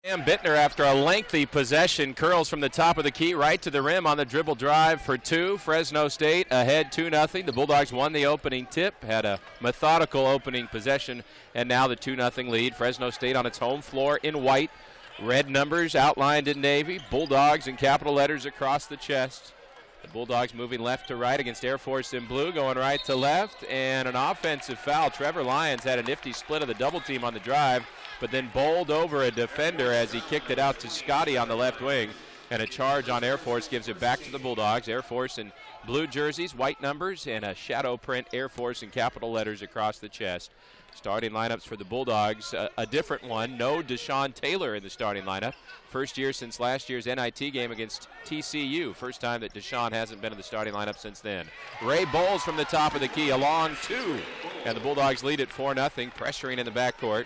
Sam Bittner, after a lengthy possession, curls from the top of the key right to the rim on the dribble drive for two. Fresno State ahead 2-0. The Bulldogs won the opening tip, had a methodical opening possession, and now the 2-0 lead. Fresno State on its home floor in white. Red numbers outlined in navy. Bulldogs in capital letters across the chest. The Bulldogs moving left to right against Air Force in blue, going right to left, and an offensive foul. Trevor Lyons had a nifty split of the double team on the drive, but then bowled over a defender as he kicked it out to Scotty on the left wing. And a charge on Air Force gives it back to the Bulldogs. Air Force in blue jerseys, white numbers, and a shadow print Air Force in capital letters across the chest. Starting lineups for the Bulldogs, a different one. No Deshaun Taylor in the starting lineup. First year since last year's NIT game against TCU. First time that Deshaun hasn't been in the starting lineup since then. Ray Bowles from the top of the key, a long two. And the Bulldogs lead at 4-0, pressuring in the backcourt.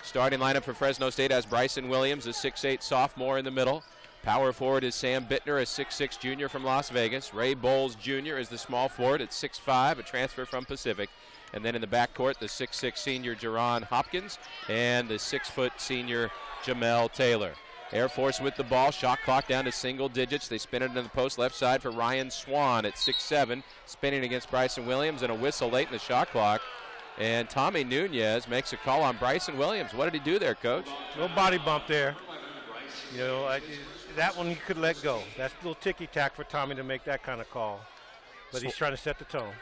Starting lineup for Fresno State has Bryson Williams, a 6'8 sophomore in the middle. Power forward is Sam Bittner, a 6'6 junior from Las Vegas. Ray Bowles Jr. is the small forward at 6'5, a transfer from Pacific. And then in the backcourt, the 6'6 senior Jerron Hopkins and the 6' senior Jamel Taylor. Air Force with the ball, shot clock down to single digits. They spin it into the post left side for Ryan Swan at 6'7, spinning against Bryson Williams, and a whistle late in the shot clock. And Tommy Nunez makes a call on Bryson Williams. What did he do there, Coach? No body bump there. You know, that one you could let go. That's a little ticky-tack for Tommy to make that kind of call. But he's trying to set the tone.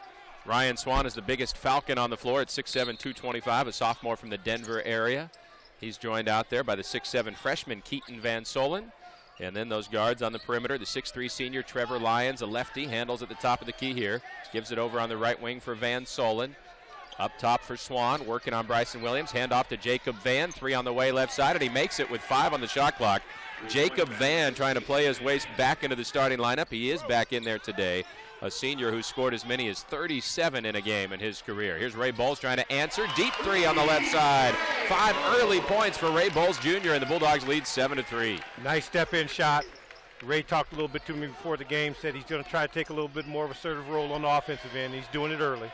Ryan Swan is the biggest Falcon on the floor at 6'7", 225, a sophomore from the Denver area. He's joined out there by the 6'7 freshman Keaton Van Solen. And then those guards on the perimeter, the 6'3 senior Trevor Lyons, a lefty, handles at the top of the key here. Gives it over on the right wing for Van Solen. Up top for Swan, working on Bryson Williams. Hand off to Jacob Van, three on the way left side, and he makes it with 5 on the shot clock. Jacob Van trying to play his way back into the starting lineup. He is back in there today. A senior who scored as many as 37 in a game in his career. Here's Ray Bowles trying to answer. Deep three on the left side. 5 early points for Ray Bowles Jr., and the Bulldogs lead 7-3. Nice step-in shot. Ray talked a little bit to me before the game, said he's going to try to take a little bit more of a assertive role on the offensive end. He's doing it early.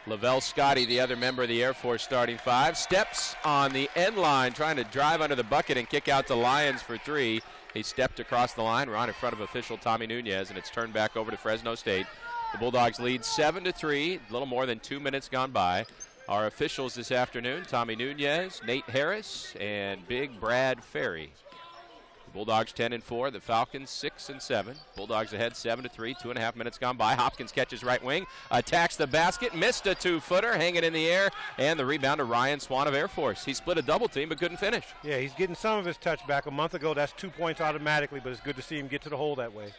Lavelle Scotty, the other member of the Air Force starting 5, steps on the end line trying to drive under the bucket and kick out to Lyons for 3. He stepped across the line, right in front of official Tommy Nunez, and it's turned back over to Fresno State. The Bulldogs lead 7-3, a little more than 2 minutes gone by. Our officials this afternoon, Tommy Nunez, Nate Harris, and Big Brad Ferry. The Bulldogs 10-4, the Falcons 6-7. Bulldogs ahead 7-3, 2.5 minutes gone by. Hopkins catches right wing, attacks the basket, missed a 2-footer, hanging in the air, and the rebound to Ryan Swan of Air Force. He split a double team but couldn't finish. Yeah, he's getting some of his touch back. A month ago, that's 2 points automatically, but it's good to see him get to the hole that way.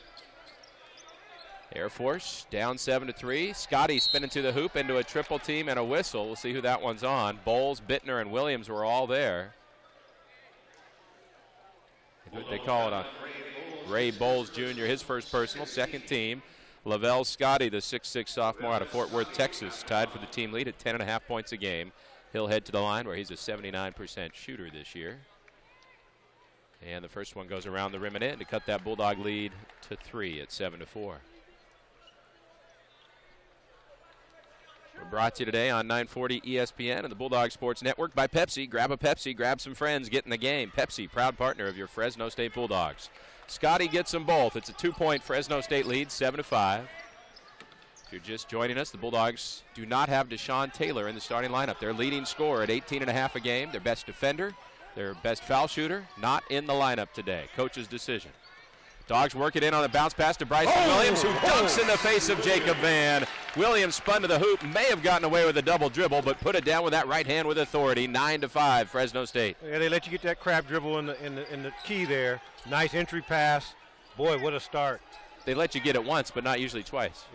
Air Force down 7-3. Scotty spinning to the hoop into a triple team and a whistle. We'll see who that one's on. Bowles, Bittner, and Williams were all there. They call it on Ray Bowles Jr., his first personal, second team. Lavelle Scotty, the 6'6 sophomore out of Fort Worth, Texas, tied for the team lead at 10.5 points a game. He'll head to the line where he's a 79% shooter this year. And the first one goes around the rim and in to cut that Bulldog lead to 3 at 7-4. We're brought to you today on 940 ESPN and the Bulldog Sports Network by Pepsi. Grab a Pepsi, grab some friends, get in the game. Pepsi, proud partner of your Fresno State Bulldogs. Scotty gets them both. It's a 2-point Fresno State lead, 7-5. If you're just joining us, the Bulldogs do not have Deshaun Taylor in the starting lineup. Their leading scorer at 18.5 a game, their best defender, their best foul shooter, not in the lineup today. Coach's decision. Dogs work it in on a bounce pass to Bryson Williams, who dunks in the face of Jacob Van. Williams spun to the hoop, may have gotten away with a double dribble, but put it down with that right hand with authority. 9-5, Fresno State. Yeah, they let you get that crab dribble in the key there. Nice entry pass. Boy, what a start. They let you get it once, but not usually twice.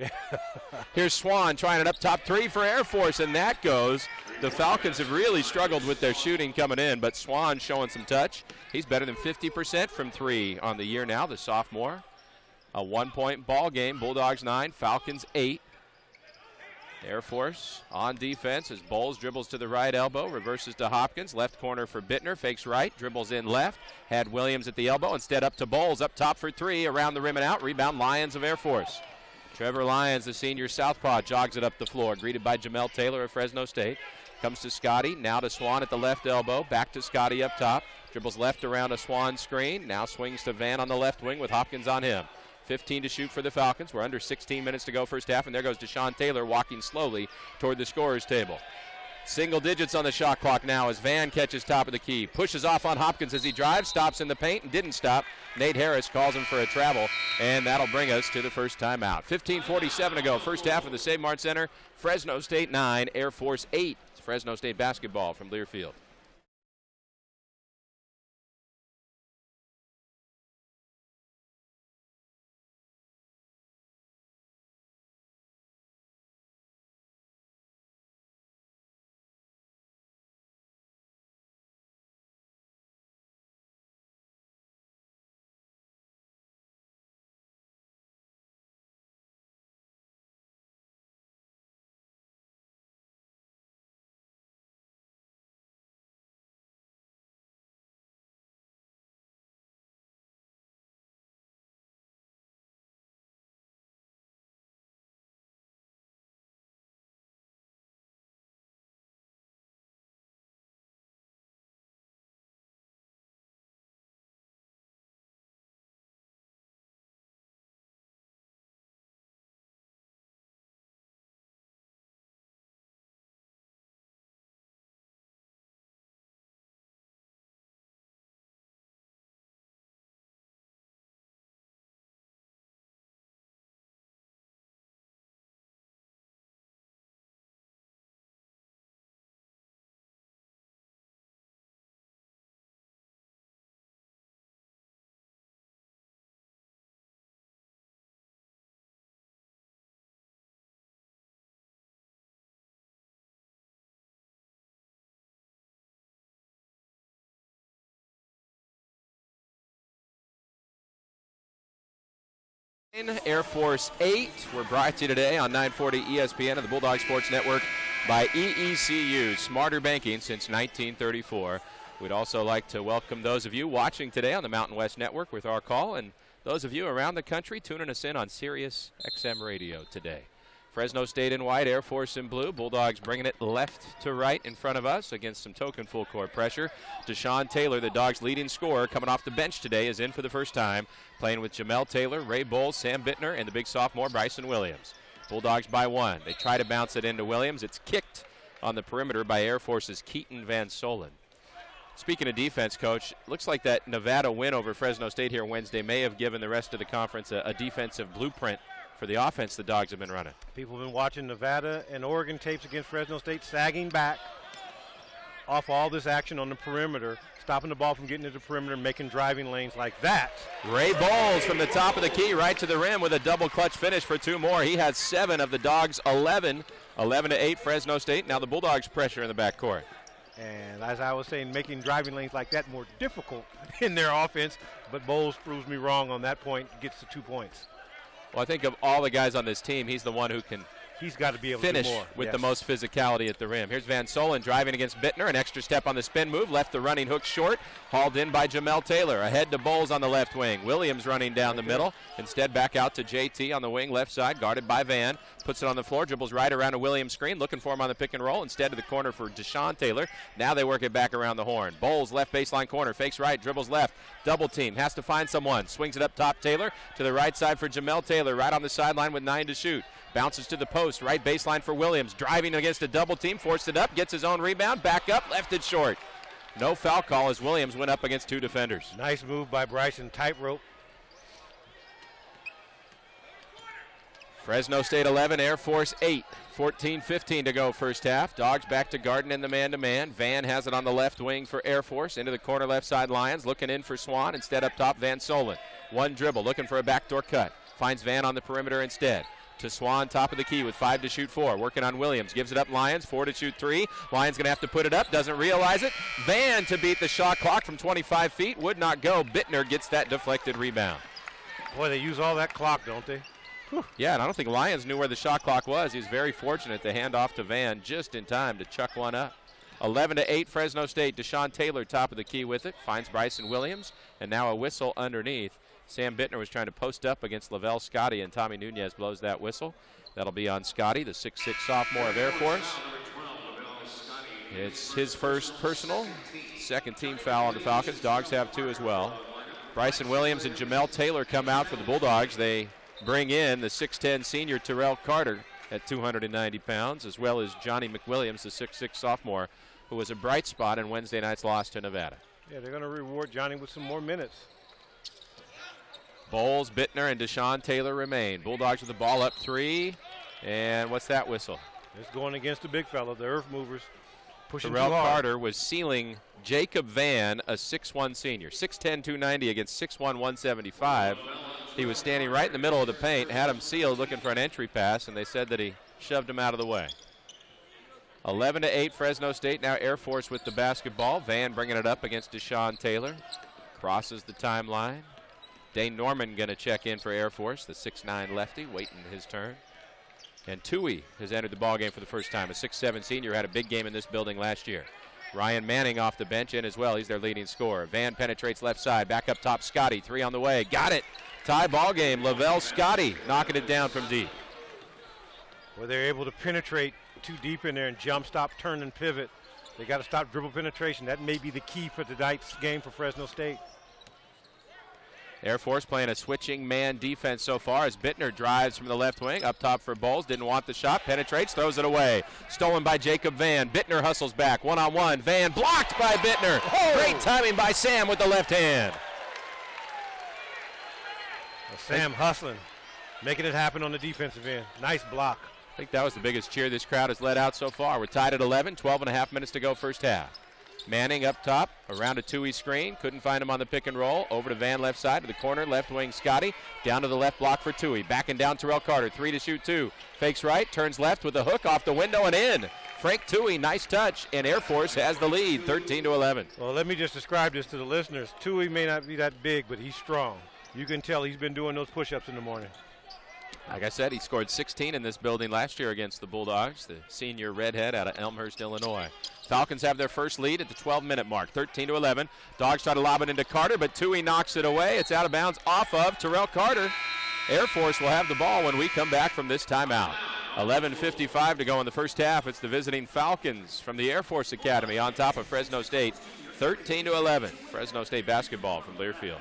Here's Swan trying it up top 3 for Air Force, and that goes. The Falcons have really struggled with their shooting coming in, but Swan showing some touch. He's better than 50% from 3 on the year now, the sophomore. A 1-point ball game, Bulldogs 9, Falcons 8. Air Force on defense as Bowles dribbles to the right elbow, reverses to Hopkins, left corner for Bittner, fakes right, dribbles in left, had Williams at the elbow, instead up to Bowles, up top for 3, around the rim and out, rebound Lions of Air Force. Trevor Lyons, the senior southpaw, jogs it up the floor, greeted by Jamel Taylor of Fresno State. Comes to Scotty, now to Swan at the left elbow, back to Scotty up top. Dribbles left around a Swan screen, now swings to Van on the left wing with Hopkins on him. 15 to shoot for the Falcons. We're under 16 minutes to go first half, and there goes Deshaun Taylor walking slowly toward the scorer's table. Single digits on the shot clock now as Van catches top of the key. Pushes off on Hopkins as he drives, stops in the paint and didn't stop. Nate Harris calls him for a travel, and that'll bring us to the first timeout. 15:47 to go, first half of the Save Mart Center. Fresno State 9, Air Force 8. It's Fresno State basketball from Learfield. Air Force 8. We're brought to you today on 940 ESPN and the Bulldog Sports Network by EECU, smarter banking since 1934. We'd also like to welcome those of you watching today on the Mountain West Network with our call, and those of you around the country tuning us in on Sirius XM Radio today. Fresno State in white, Air Force in blue. Bulldogs bringing it left to right in front of us against some token full court pressure. Deshaun Taylor, the Dogs' leading scorer, coming off the bench today, is in for the first time, playing with Jamel Taylor, Ray Bowles, Sam Bittner, and the big sophomore Bryson Williams. Bulldogs by one. They try to bounce it into Williams. It's kicked on the perimeter by Air Force's Keaton Van Solen. Speaking of defense, Coach, looks like that Nevada win over Fresno State here Wednesday may have given the rest of the conference a defensive blueprint for the offense the Dogs have been running. People have been watching Nevada and Oregon tapes against Fresno State, sagging back off all this action on the perimeter, stopping the ball from getting to the perimeter, making driving lanes like that. Ray Bowles from the top of the key right to the rim with a double clutch finish for two more. He has 7 of the Dogs' 11. 11-8 Fresno State. Now the Bulldogs pressure in the backcourt. And as I was saying, making driving lanes like that more difficult in their offense, but Bowles proves me wrong on that point, gets the 2 points. Well, I think of all the guys on this team, he's the one who can He's got to be able finish to do more. with Yes. the most physicality at the rim. Here's Van Solen driving against Bittner. An extra step on the spin move. Left the running hook short. Hauled in by Jamel Taylor. Ahead to Bowles on the left wing. Williams running down the middle. Instead back out to JT on the wing left side. Guarded by Van. Puts it on the floor. Dribbles right around a Williams screen. Looking for him on the pick and roll. Instead to the corner for Deshaun Taylor. Now they work it back around the horn. Bowles left baseline corner. Fakes right. Dribbles left. Double team. Has to find someone. Swings it up top Taylor. To the right side for Jamel Taylor. Right on the sideline with 9 to shoot. Bounces to the post, right baseline for Williams. Driving against a double team, forced it up, gets his own rebound, back up, left it short. No foul call as Williams went up against 2 defenders. Nice move by Bryson, tightrope. Fresno State 11, Air Force 8. 14-15 to go first half. Dogs back to Garden in the man-to-man. Van has it on the left wing for Air Force. Into the corner left side Lions. Looking in for Swan. Instead up top, Van Solen. One dribble, looking for a backdoor cut. Finds Van on the perimeter instead. To Swan, top of the key with 5 to shoot 4. Working on Williams. Gives it up Lions. 4 to shoot 3. Lions going to have to put it up. Doesn't realize it. Van to beat the shot clock from 25 feet. Would not go. Bittner gets that deflected rebound. Boy, they use all that clock, don't they? Whew. Yeah, and I don't think Lions knew where the shot clock was. He was very fortunate to hand off to Van just in time to chuck one up. 11-8 Fresno State. Deshaun Taylor top of the key with it. Finds Bryson Williams. And now a whistle underneath. Sam Bittner was trying to post up against Lavelle Scotty, and Tommy Nunez blows that whistle. That'll be on Scotty, the 6'6" sophomore of Air Force. It's his first personal, second team foul on the Falcons. Dogs have 2 as well. Bryson Williams and Jamel Taylor come out for the Bulldogs. They bring in the 6'10" senior Terrell Carter at 290 pounds, as well as Johnny McWilliams, the 6'6" sophomore, who was a bright spot in Wednesday night's loss to Nevada. Yeah, they're going to reward Johnny with some more minutes. Bowles, Bittner, and Deshaun Taylor remain. Bulldogs with the ball up 3. And what's that whistle? It's going against the big fella, the Earth Movers. Pushing Terrell Carter was sealing Jacob Van, a 6'1" senior. 6'10", 290 against 6'1", 175. He was standing right in the middle of the paint, had him sealed, looking for an entry pass, and they said that he shoved him out of the way. 11-8 Fresno State. Now Air Force with the basketball. Van bringing it up against Deshaun Taylor. Crosses the timeline. Dane Norman going to check in for Air Force, the 6'9" lefty, waiting his turn. And Tui has entered the ballgame for the first time. A 6'7" senior, had a big game in this building last year. Ryan Manning off the bench in as well. He's their leading scorer. Van penetrates left side. Back up top, Scotty. 3 on the way. Got it. Tie ball game. Lavelle Scotty knocking it down from deep. Well, they're able to penetrate too deep in there and jump, stop, turn, and pivot. They got to stop dribble penetration. That may be the key for tonight's game for Fresno State. Air Force playing a switching man defense so far as Bittner drives from the left wing. Up top for Bowles. Didn't want the shot. Penetrates. Throws it away. Stolen by Jacob Van. Bittner hustles back. One-on-one. Van blocked by Bittner. Oh! Great timing by Sam with the left hand. Well, Sam hustling. Making it happen on the defensive end. Nice block. I think that was the biggest cheer this crowd has let out so far. We're tied at 11. 12.5 minutes to go first half. Manning up top, around a Tui screen. Couldn't find him on the pick and roll. Over to Van left side to the corner, left wing Scotty. Down to the left block for Tui. Backing down Terrell Carter. 3 to shoot 2. Fakes right, turns left with a hook off the window and in. Frank Tui, nice touch, and Air Force has the lead, 13-11. Well, let me just describe this to the listeners. Tui may not be that big, but he's strong. You can tell he's been doing those push-ups in the morning. Like I said, he scored 16 in this building last year against the Bulldogs, the senior redhead out of Elmhurst, Illinois. Falcons have their first lead at the 12-minute mark, 13-11. Dogs try to lob it into Carter, but Tui knocks it away. It's out of bounds off of Terrell Carter. Air Force will have the ball when we come back from this timeout. 11:55 to go in the first half. It's the visiting Falcons from the Air Force Academy on top of Fresno State, 13-11. Fresno State basketball from Learfield.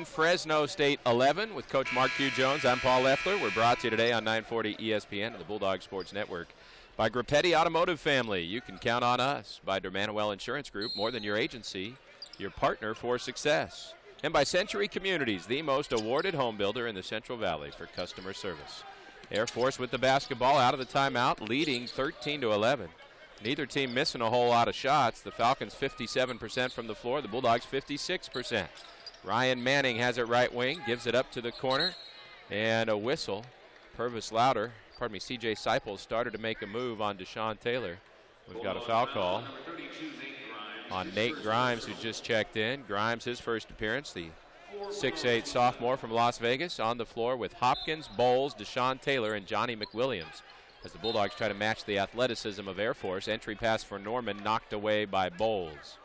Fresno State 11 with Coach Mark Q. Jones. I'm Paul Leffler. We're brought to you today on 940 ESPN and the Bulldog Sports Network by Grappetti Automotive Family. You can count on us. By Dermanuel Insurance Group, more than your agency, your partner for success. And by Century Communities, the most awarded home builder in the Central Valley for customer service. Air Force with the basketball out of the timeout, leading 13-11. Neither team missing a whole lot of shots. The Falcons 57% from the floor, the Bulldogs 56%. Ryan Manning has it right wing, gives it up to the corner, and a whistle. Purvis Louder C.J. Seipel started to make a move on Deshaun Taylor. We've got a foul call on Nate Grimes, who just checked in. Grimes, his first appearance, the 6'8 sophomore from Las Vegas, on the floor with Hopkins, Bowles, Deshaun Taylor, and Johnny McWilliams. As the Bulldogs try to match the athleticism of Air Force, entry pass for Norman knocked away by Bowles.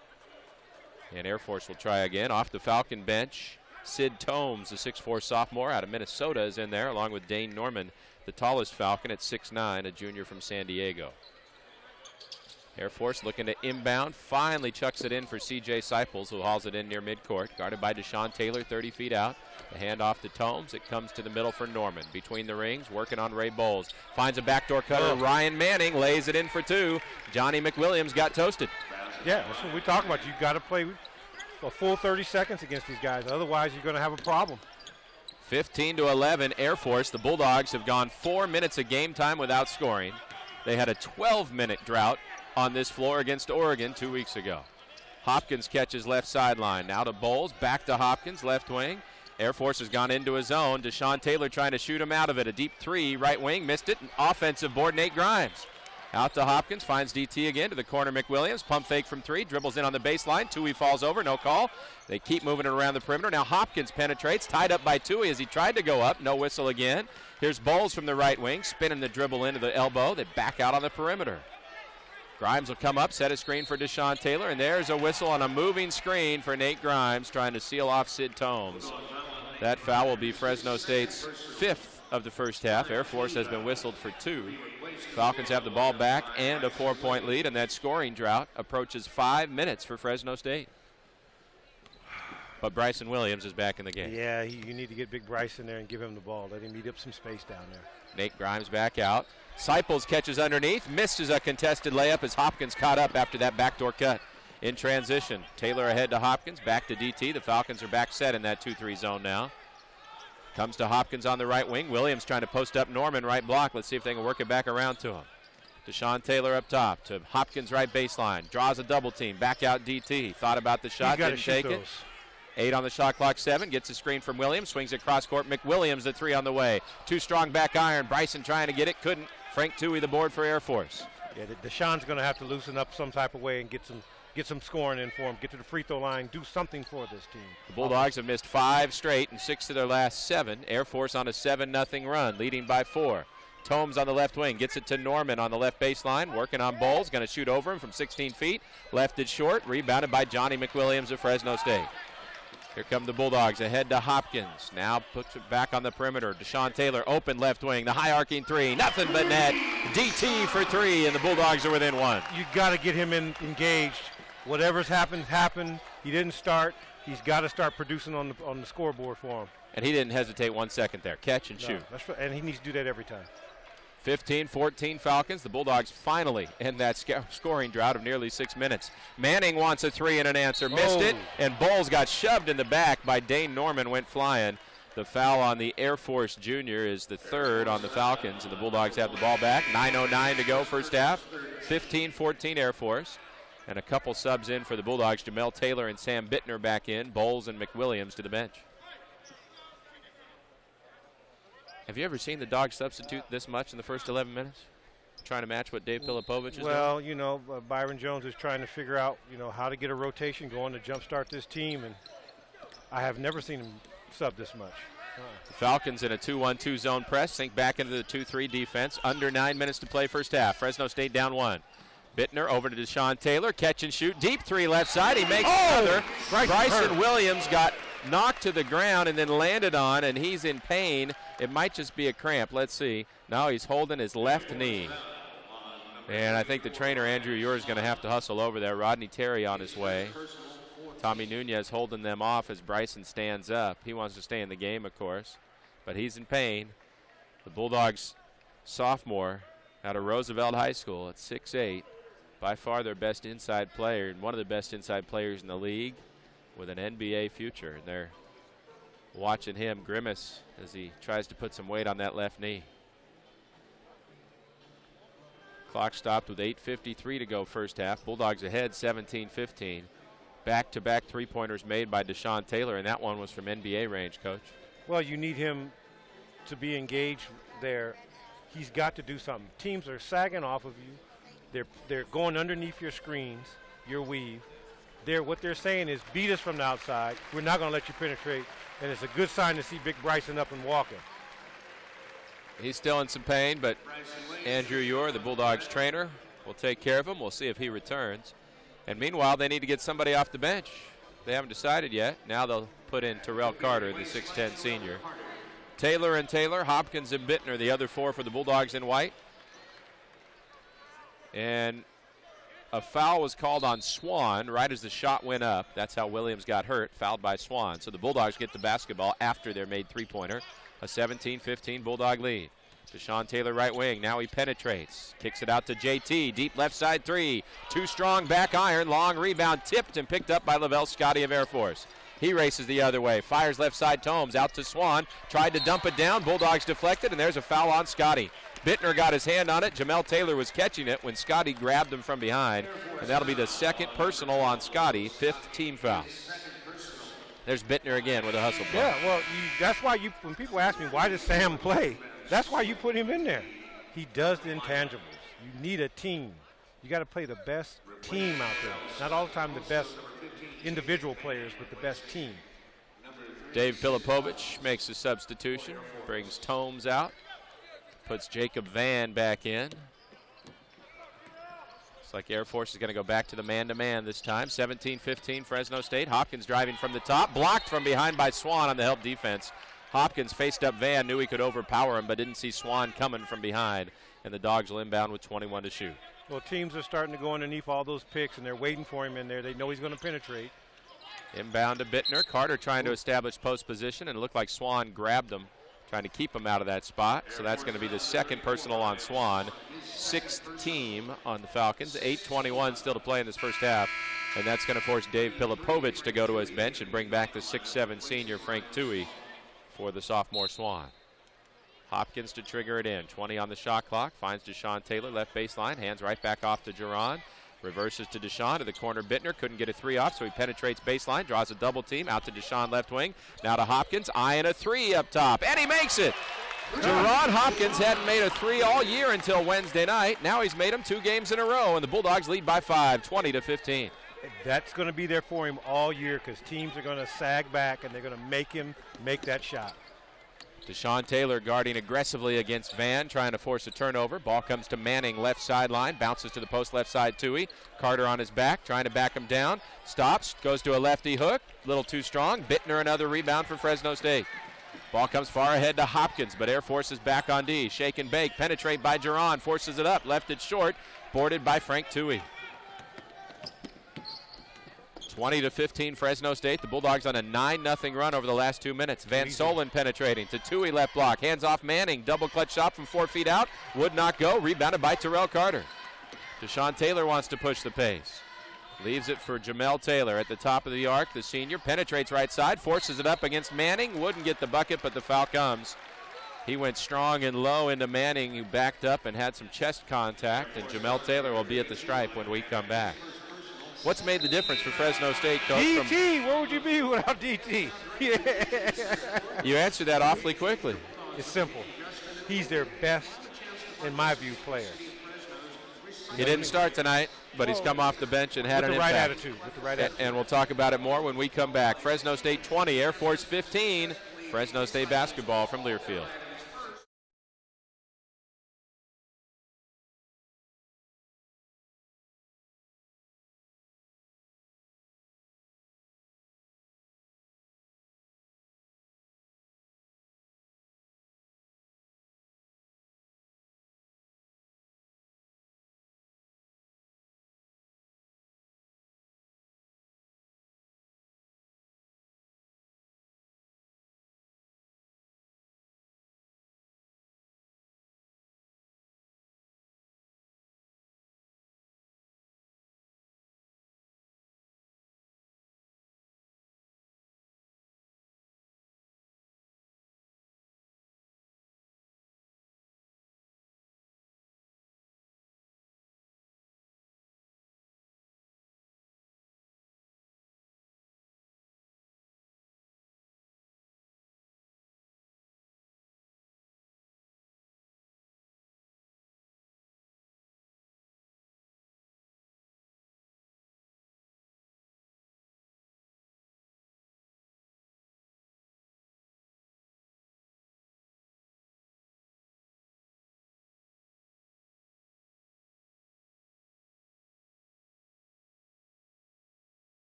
And Air Force will try again. Off the Falcon bench, Sid Tomes, the 6'4 sophomore out of Minnesota, is in there, along with Dane Norman, the tallest Falcon at 6'9, a junior from San Diego. Air Force looking to inbound, finally chucks it in for C.J. Seipels, who hauls it in near midcourt, guarded by Deshaun Taylor, 30 feet out. The handoff to Tomes. It comes to the middle for Norman. Between the rings, working on Ray Bowles. Finds a backdoor cutter. Ryan Manning lays it in for two. Johnny McWilliams got toasted. Yeah, that's what we talk about. You've got to play a full 30 seconds against these guys. Otherwise, you're going to have a problem. 15-11, Air Force. The Bulldogs have gone 4 minutes of game time without scoring. They had a 12-minute drought on this floor against Oregon 2 weeks ago. Hopkins catches left sideline. Now to Bowles, back to Hopkins, left wing. Air Force has gone into his zone. Deshaun Taylor trying to shoot him out of it. A deep three, right wing, missed it. An offensive board, Nate Grimes. Out to Hopkins, finds DT again to the corner, McWilliams. Pump fake from three, dribbles in on the baseline. Tui falls over, no call. They keep moving it around the perimeter. Now Hopkins penetrates, tied up by Tui as he tried to go up. No whistle again. Here's Bowles from the right wing, spinning the dribble into the elbow. They back out on the perimeter. Grimes will come up, set a screen for Deshaun Taylor, and there's a whistle on a moving screen for Nate Grimes trying to seal off Sid Tomes. That foul will be Fresno State's fifth of the first half. Air Force has been whistled for two. Falcons have the ball back and a 4-point lead, and that scoring drought approaches 5 minutes for Fresno State. But Bryson Williams is back in the game. Yeah, you need to get Big Bryce in there and give him the ball. Let him eat up some space down there. Nate Grimes back out. Seipels catches underneath, misses a contested layup as Hopkins caught up after that backdoor cut. In transition, Taylor ahead to Hopkins, back to DT. The Falcons are back set in that 2-3 zone now. Comes to Hopkins on the right wing. Williams trying to post up Norman, right block. Let's see if they can work it back around to him. Deshaun Taylor up top to Hopkins right baseline. Draws a double team, back out DT. Thought about the shot, didn't take it. 8 on the shot clock, 7. Gets a screen from Williams. Swings it cross court. McWilliams, the 3 on the way. Too strong back iron. Bryson trying to get it. Couldn't. Frank Tui, the board for Air Force. Yeah, Deshaun's going to have to loosen up some type of way and get some scoring in for him. Get to the free throw line. Do something for this team. The Bulldogs have missed 5 straight and 6 of their last 7. Air Force on a 7-0 run, leading by 4. Tomes on the left wing. Gets it to Norman on the left baseline. Working on Bowles. Going to shoot over him from 16 feet. Left it short. Rebounded by Johnny McWilliams of Fresno State. Here come the Bulldogs ahead to Hopkins. Now puts it back on the perimeter. Deshaun Taylor, open left wing. The high arcing 3. Nothing but net. DT for 3, and the Bulldogs are within 1. You got to get him engaged. Whatever's happened. He didn't start. He's got to start producing on the scoreboard for him. And he didn't hesitate 1 second there. Catch and shoot. And he needs to do that every time. 15-14 Falcons. The Bulldogs finally end that scoring drought of nearly 6 minutes. Manning wants a 3 and an answer. Missed it, and Bowles got shoved in the back by Dane Norman, went flying. The foul on the Air Force junior is the 3rd on the Falcons, and the Bulldogs have the ball back. 9:09 to go first half. 15-14 Air Force. And a couple subs in for the Bulldogs. Jamel Taylor and Sam Bittner back in. Bowles and McWilliams to the bench. Have you ever seen the Dogs substitute this much in the first 11 minutes? Trying to match what Dave Filipovic is doing? Well, Byron Jones is trying to figure out, how to get a rotation going to jumpstart this team, and I have never seen him sub this much. The Falcons in a 2-1-2 zone press, sink back into the 2-3 defense. Under 9 minutes to play first half. Fresno State down 1. Bittner over to Deshaun Taylor, catch and shoot, deep 3 left side. He makes another. Bryson Williams got knocked to the ground and then landed on, and he's in pain. It might just be a cramp. Let's see. Now he's holding his left knee. And I think the trainer, Andrew Ure, is going to have to hustle over there. Rodney Terry on his way. Tommy Nunez holding them off as Bryson stands up. He wants to stay in the game, of course, but he's in pain. The Bulldogs sophomore out of Roosevelt High School at 6'8", by far their best inside player and one of the best inside players in the league with an NBA future. And they're watching him grimace as he tries to put some weight on that left knee. Clock stopped with 8:53 to go first half. Bulldogs ahead 17-15. Back-to-back three-pointers made by Deshaun Taylor, and that one was from NBA range, Coach. Well, you need him to be engaged there He's got to do something. Teams are sagging off of you. They're going underneath your screens, your weave. What they're saying is beat us from the outside. We're not going to let you penetrate. And it's a good sign to see Big Bryson up and walking. He's still in some pain, but Andrew Ure, the Bulldogs trainer, will take care of him. We'll see if he returns. And meanwhile, they need to get somebody off the bench. They haven't decided yet. Now they'll put in Terrell Carter, the 6'10 senior. Taylor and Taylor, Hopkins and Bittner, the other four for the Bulldogs in white. And a foul was called on Swan right as the shot went up. That's how Williams got hurt, fouled by Swan. So the Bulldogs get the basketball after their made three-pointer. A 17-15 Bulldog lead. Deshaun Taylor right wing. Now he penetrates. Kicks it out to JT. Deep left side three. Too strong back iron. Long rebound tipped and picked up by Lavelle Scotty of Air Force. He races the other way. Fires left side Tomes out to Swan. Tried to dump it down. Bulldogs deflected, and there's a foul on Scotty. Bittner got his hand on it. Jamel Taylor was catching it when Scotty grabbed him from behind. And that'll be the second personal on Scotty. 5th team foul. There's Bittner again with a hustle play. Yeah, well, that's why when people ask me, why does Sam play? That's why you put him in there. He does the intangibles. You need a team. You got to play the best team out there. Not all the time the best individual players, but the best team. Dave Filipovich makes a substitution, brings Tomes out, puts Jacob Van back in. Looks like Air Force is going to go back to the man-to-man this time. 17-15 Fresno State. Hopkins driving from the top, blocked from behind by Swan on the help defense. Hopkins faced up Van, knew he could overpower him, but didn't see Swan coming from behind. And the Dogs will inbound with 21 to shoot. Well, teams are starting to go underneath all those picks, and they're waiting for him in there. They know he's going to penetrate. Inbound to Bittner. Carter trying to establish post position, and it looked like Swan grabbed him, trying to keep him out of that spot. So that's going to be the second personal on Swan. 6th team on the Falcons. 8:21 still to play in this first half. And that's going to force Dave Filipovich to go to his bench and bring back the 6'7 senior Frank Toohey for the sophomore Swan. Hopkins to trigger it in. 20 on the shot clock. Finds Deshaun Taylor, left baseline. Hands right back off to Geron. Reverses to Deshaun to the corner. Bittner couldn't get a three off, so he penetrates baseline. Draws a double team. Out to Deshaun left wing. Now to Hopkins. Eyeing a three up top. And he makes it. Geron Hopkins hadn't made a three all year until Wednesday night. Now he's made them 2 games in a row, and the Bulldogs lead by 5, 20-15. That's going to be there for him all year because teams are going to sag back, and they're going to make him make that shot. Deshaun Taylor guarding aggressively against Van, trying to force a turnover. Ball comes to Manning, left sideline, bounces to the post left side, Toohey. Carter on his back, trying to back him down. Stops, goes to a lefty hook, a little too strong. Bittner another rebound for Fresno State. Ball comes far ahead to Hopkins, but Air Force is back on D. Shake and bake, penetrate by Geron, forces it up, left it short, boarded by Frank Toohey. 20-15 Fresno State. The Bulldogs on a 9-0 run over the last 2 minutes. Van Solen penetrating to Toohey, left block. Hands off Manning. Double clutch shot from 4 feet out. Would not go. Rebounded by Terrell Carter. Deshaun Taylor wants to push the pace. Leaves it for Jamel Taylor at the top of the arc. The senior penetrates right side. Forces it up against Manning. Wouldn't get the bucket, but the foul comes. He went strong and low into Manning, who backed up and had some chest contact. And Jamel Taylor will be at the stripe when we come back. What's made the difference for Fresno State, Coach? DT, where would you be without DT? You answered that awfully quickly. It's simple. He's their best, in my view, player. He didn't start tonight, but he's come off the bench and had an impact. With the right attitude. And we'll talk about it more when we come back. Fresno State 20, Air Force 15. Fresno State basketball from Learfield.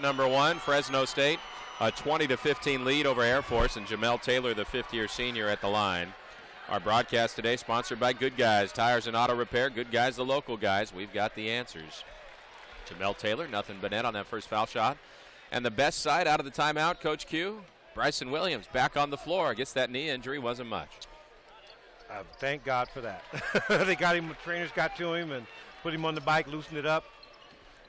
Number one, Fresno State, a 20-15 lead over Air Force, and Jamel Taylor, the fifth-year senior, at the line. Our broadcast today sponsored by Good Guys, Tires and Auto Repair. Good Guys, the local guys. We've got the answers. Jamel Taylor, nothing but net on that first foul shot. And the best side out of the timeout, Coach Q, Bryson Williams back on the floor. I guess that knee injury wasn't much. Thank God for that. They got him, the trainers got to him and put him on the bike, loosened it up,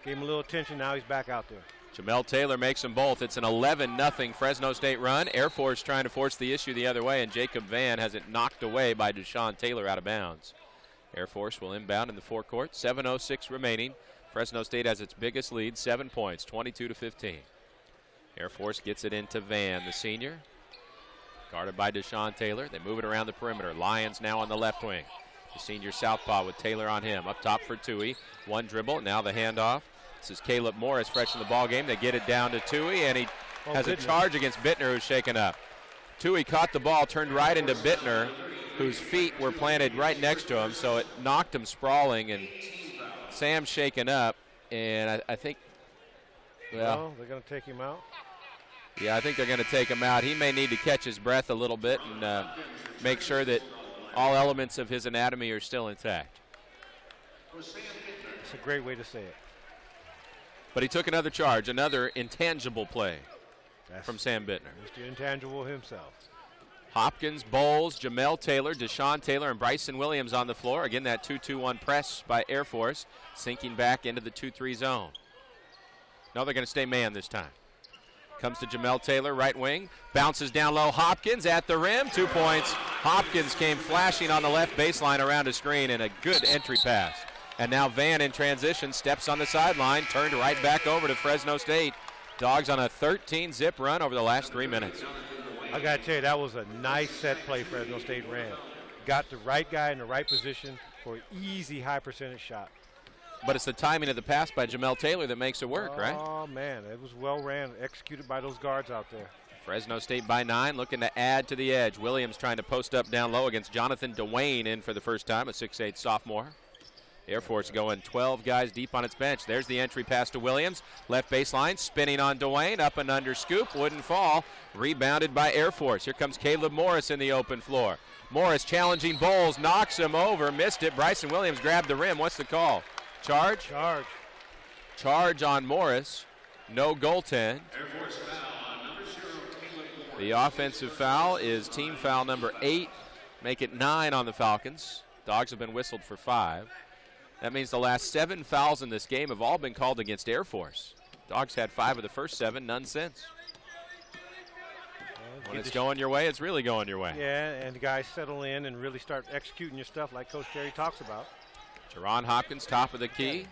gave him a little attention. Now he's back out there. Jamel Taylor makes them both. It's an 11-0 Fresno State run. Air Force trying to force the issue the other way, and Jacob Van has it knocked away by Deshaun Taylor out of bounds. Air Force will inbound in the forecourt. 7:06 remaining. Fresno State has its biggest lead, 7 points, 22-15. Air Force gets it into Van, the senior. Guarded by Deshaun Taylor. They move it around the perimeter. Lions now on the left wing. The senior southpaw with Taylor on him. Up top for Tui. One dribble. Now the handoff. This is Caleb Morris, fresh in the ball game. They get it down to Tui, and he has a charge against Bittner, who's shaken up. Tui caught the ball, turned right into Bittner, whose feet were planted right next to him, so it knocked him sprawling, and Sam's shaken up, and I think, well, they're going to take him out? Yeah, I think they're going to take him out. He may need to catch his breath a little bit and make sure that all elements of his anatomy are still intact. It's a great way to say it. But he took another charge, another intangible play from Sam Bittner. Mr. Intangible himself. Hopkins, Bowles, Jamel Taylor, Deshaun Taylor, and Bryson Williams on the floor. Again, that 2-2-1 press by Air Force, sinking back into the 2-3 zone. No, they're going to stay man this time. Comes to Jamel Taylor, right wing. Bounces down low. Hopkins at the rim. 2 points. Hopkins came flashing on the left baseline around a screen, and a good entry pass. And now Van in transition, steps on the sideline, turned right back over to Fresno State. Dogs on a 13-zip run over the last 3 minutes. I got to tell you, that was a nice set play Fresno State ran. Got the right guy in the right position for an easy high percentage shot. But it's the timing of the pass by Jamel Taylor that makes it work, right? Oh, man, it was well ran, executed by those guards out there. Fresno State by 9, looking to add to the edge. Williams trying to post up down low against Jonathan Dwayne in for the first time, a 6'8 sophomore. Air Force going 12 guys deep on its bench. There's the entry pass to Williams. Left baseline, spinning on Dwayne. Up and under scoop, wouldn't fall. Rebounded by Air Force. Here comes Caleb Morris in the open floor. Morris challenging Bowles, knocks him over, missed it. Bryson Williams grabbed the rim. What's the call? Charge? Charge. Charge on Morris. No goaltend. The offensive foul is team foul number 8. Make it 9 on the Falcons. Dogs have been whistled for 5. That means the last 7 fouls in this game have all been called against Air Force. Dogs had 5 of the first 7, none since. When it's going your way, it's really going your way. Yeah, and the guys settle in and really start executing your stuff like Coach Terry talks about. Jerron Hopkins, top of the key.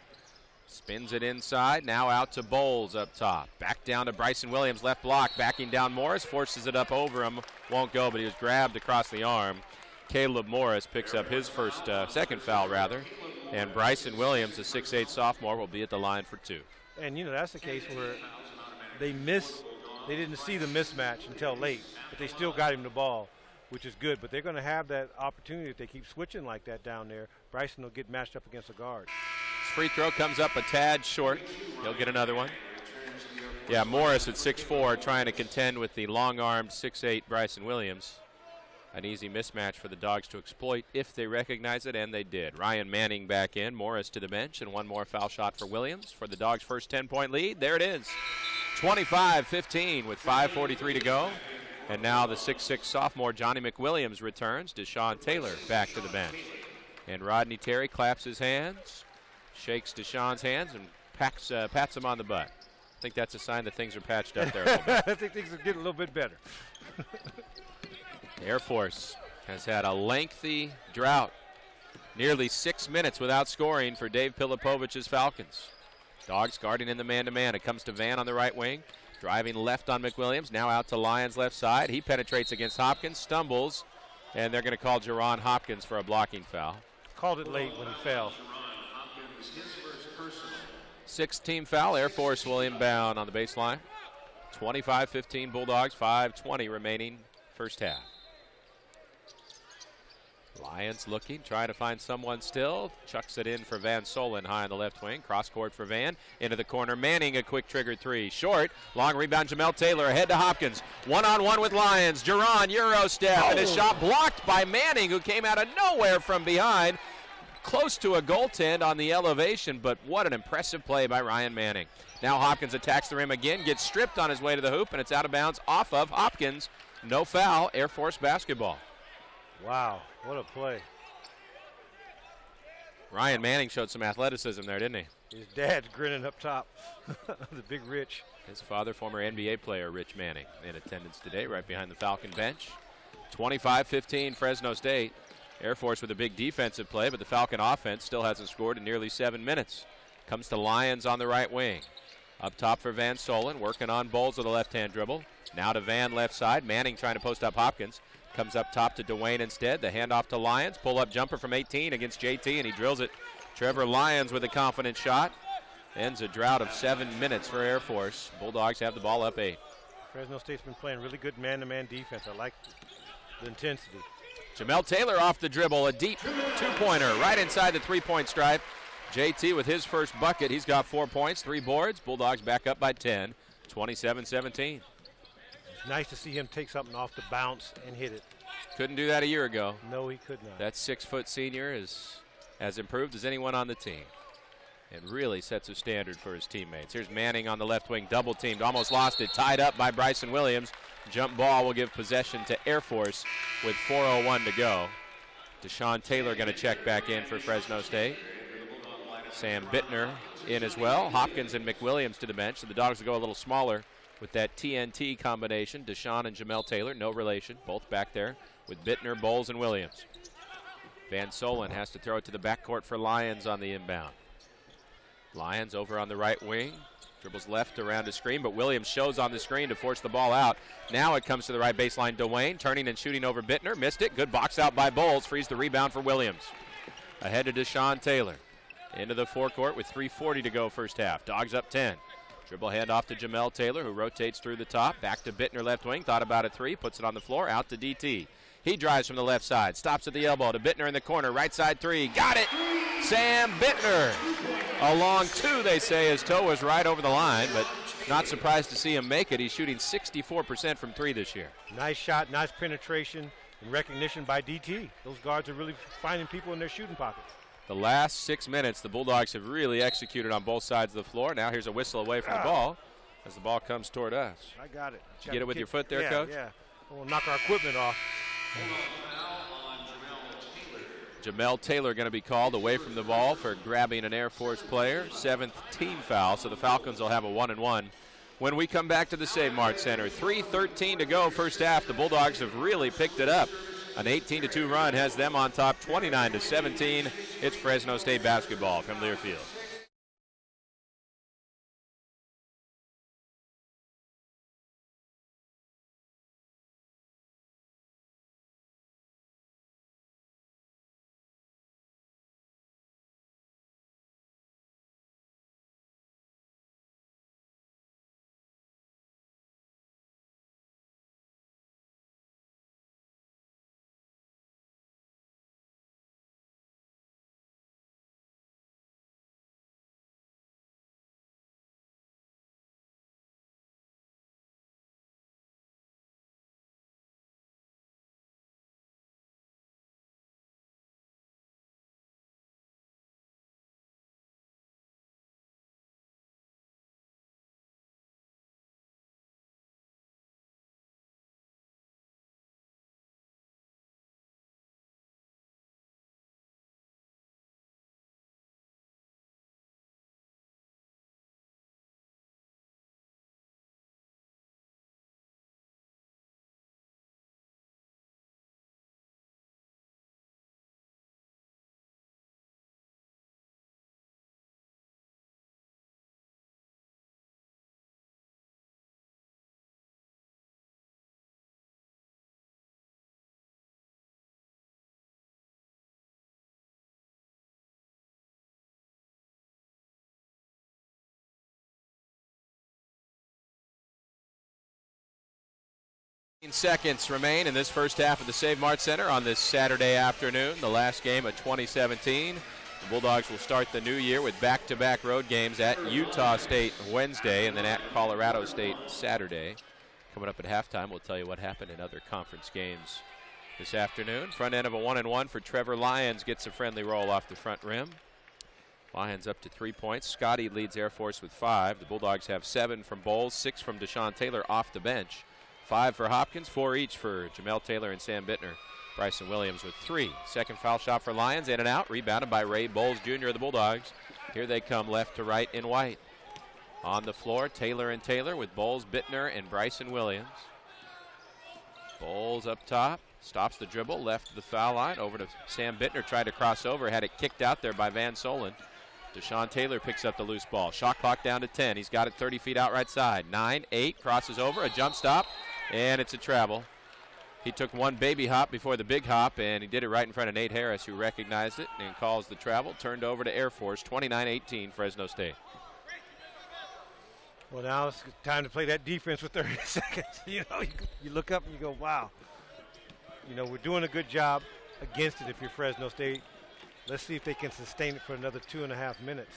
Spins it inside, now out to Bowles up top. Back down to Bryson Williams, left block, backing down Morris, forces it up over him. Won't go, but he was grabbed across the arm. Caleb Morris picks up his second foul, rather. And Bryson Williams, a 6'8 sophomore, will be at the line for 2. And, that's the case where they didn't see the mismatch until late, but they still got him the ball, which is good. But they're going to have that opportunity if they keep switching like that down there. Bryson will get matched up against a guard. His free throw comes up a tad short. He'll get another one. Yeah, Morris at 6'4", trying to contend with the long-armed 6'8 Bryson Williams. An easy mismatch for the Dogs to exploit if they recognize it, and they did. Ryan Manning back in, Morris to the bench, and one more foul shot for Williams for the Dogs' first 10-point lead. There it is, 25-15 with 5:43 to go. And now the 6'6 sophomore Johnny McWilliams returns. Deshaun Taylor back to the bench. And Rodney Terry claps his hands, shakes Deshaun's hands, and pats him on the butt. I think that's a sign that things are patched up there a little bit. I think things are getting a little bit better. Air Force has had a lengthy drought, nearly 6 minutes without scoring for Dave Pilipovich's Falcons. Dogs guarding in the man-to-man. It comes to Van on the right wing, driving left on McWilliams, now out to Lyons left side. He penetrates against Hopkins, stumbles, and they're going to call Jerron Hopkins for a blocking foul. Called it late when he fell. 6th team foul. Air Force will inbound on the baseline. 25-15 Bulldogs, 5:20 remaining first half. Lions looking, trying to find someone still. Chucks it in for Van Solen high on the left wing. Cross court for Van. Into the corner. Manning a quick trigger three. Short. Long rebound. Jamel Taylor ahead to Hopkins. One-on-one with Lions. Duran Euro step. And his shot blocked by Manning, who came out of nowhere from behind. Close to a goaltend on the elevation, but what an impressive play by Ryan Manning. Now Hopkins attacks the rim again. Gets stripped on his way to the hoop, and it's out of bounds off of Hopkins. No foul. Air Force basketball. Wow, what a play. Ryan Manning showed some athleticism there, didn't he? His dad's grinning up top, the big Rich. His father, former NBA player Rich Manning, in attendance today, right behind the Falcon bench. 25-15 Fresno State. Air Force with a big defensive play, but the Falcon offense still hasn't scored in nearly 7 minutes. Comes to Lions on the right wing. Up top for Van Solen, working on Bowles with a left-hand dribble. Now to Van left side. Manning trying to post up Hopkins. Comes up top to Dwayne instead. The handoff to Lions. Pull-up jumper from 18 against JT, and he drills it. Trevor Lyons with a confident shot. Ends a drought of 7 minutes for Air Force. Bulldogs have the ball up 8. Fresno State's been playing really good man-to-man defense. I like the intensity. Jamel Taylor off the dribble. A deep two-pointer right inside the three-point stripe. JT with his first bucket. He's got 4 points, 3 boards. Bulldogs back up by 10, 27-17. Nice to see him take something off the bounce and hit it. Couldn't do that a year ago. No, he could not. That 6-foot senior is as improved as anyone on the team and really sets a standard for his teammates. Here's Manning on the left wing, double teamed, almost lost it, tied up by Bryson Williams. Jump ball will give possession to Air Force with 4:01 to go. Deshaun Taylor going to check back in for Fresno State. Sam Bittner in as well. Hopkins and McWilliams to the bench. So the Dogs will go a little smaller with that TNT combination. Deshaun and Jamel Taylor, no relation, both back there with Bittner, Bowles, and Williams. Van Solen has to throw it to the backcourt for Lyons on the inbound. Lyons over on the right wing. Dribbles left around a screen, but Williams shows on the screen to force the ball out. Now it comes to the right baseline. Dwayne turning and shooting over Bittner. Missed it. Good box out by Bowles. Frees the rebound for Williams. Ahead to Deshaun Taylor. Into the forecourt with 3:40 to go first half. Dogs up 10. Dribble handoff to Jamel Taylor, who rotates through the top. Back to Bittner left wing. Thought about a three. Puts it on the floor. Out to DT. He drives from the left side. Stops at the elbow to Bittner in the corner. Right side three. Got it. Sam Bittner. A long two, they say. His toe was right over the line, but not surprised to see him make it. He's shooting 64% from three this year. Nice shot, nice penetration, and recognition by DT. Those guards are really finding people in their shooting pockets. The last 6 minutes, the Bulldogs have really executed on both sides of the floor. Now here's a whistle away from the ball as the ball comes toward us. I got it. Did you get it with your foot there, Coach? Yeah. We'll knock our equipment off. Jamel Taylor going to be called away from the ball for grabbing an Air Force player. 7th team foul, so the Falcons will have a 1-and-1. When we come back to the Save Mart Center, 3:13 to go first half. The Bulldogs have really picked it up. An 18-2 run has them on top, 29-17. It's Fresno State basketball from Learfield. Seconds remain in this first half of the Save Mart Center on this Saturday afternoon, the last game of 2017. The Bulldogs will start the new year with back-to-back road games at Utah State Wednesday and then at Colorado State Saturday. Coming up at halftime, we'll tell you what happened in other conference games this afternoon. Front end of a 1-and-1 for Trevor Lyons, gets a friendly roll off the front rim. Lyons up to 3 points. Scotty leads Air Force with 5. The Bulldogs have 7 from Bowles, 6 from Deshaun Taylor off the bench. 5 for Hopkins, 4 each for Jamel Taylor and Sam Bittner. Bryson Williams with 3. Second foul shot for Lyons, in and out, rebounded by Ray Bowles Jr. of the Bulldogs. Here they come left to right in white. On the floor, Taylor and Taylor with Bowles, Bittner, and Bryson Williams. Bowles up top, stops the dribble, left to the foul line, over to Sam Bittner, tried to cross over, had it kicked out there by Van Solen. Deshaun Taylor picks up the loose ball. Shot clock down to 10. He's got it 30 feet out right side. 9, 8, crosses over, a jump stop, and it's a travel. He took one baby hop before the big hop, and he did it right in front of Nate Harris, who recognized it and calls the travel. Turned over to Air Force, 29-18, Fresno State. Well, now it's time to play that defense with 30 seconds. You look up and you go, wow. We're doing a good job against it if you're Fresno State. Let's see if they can sustain it for another 2.5 minutes.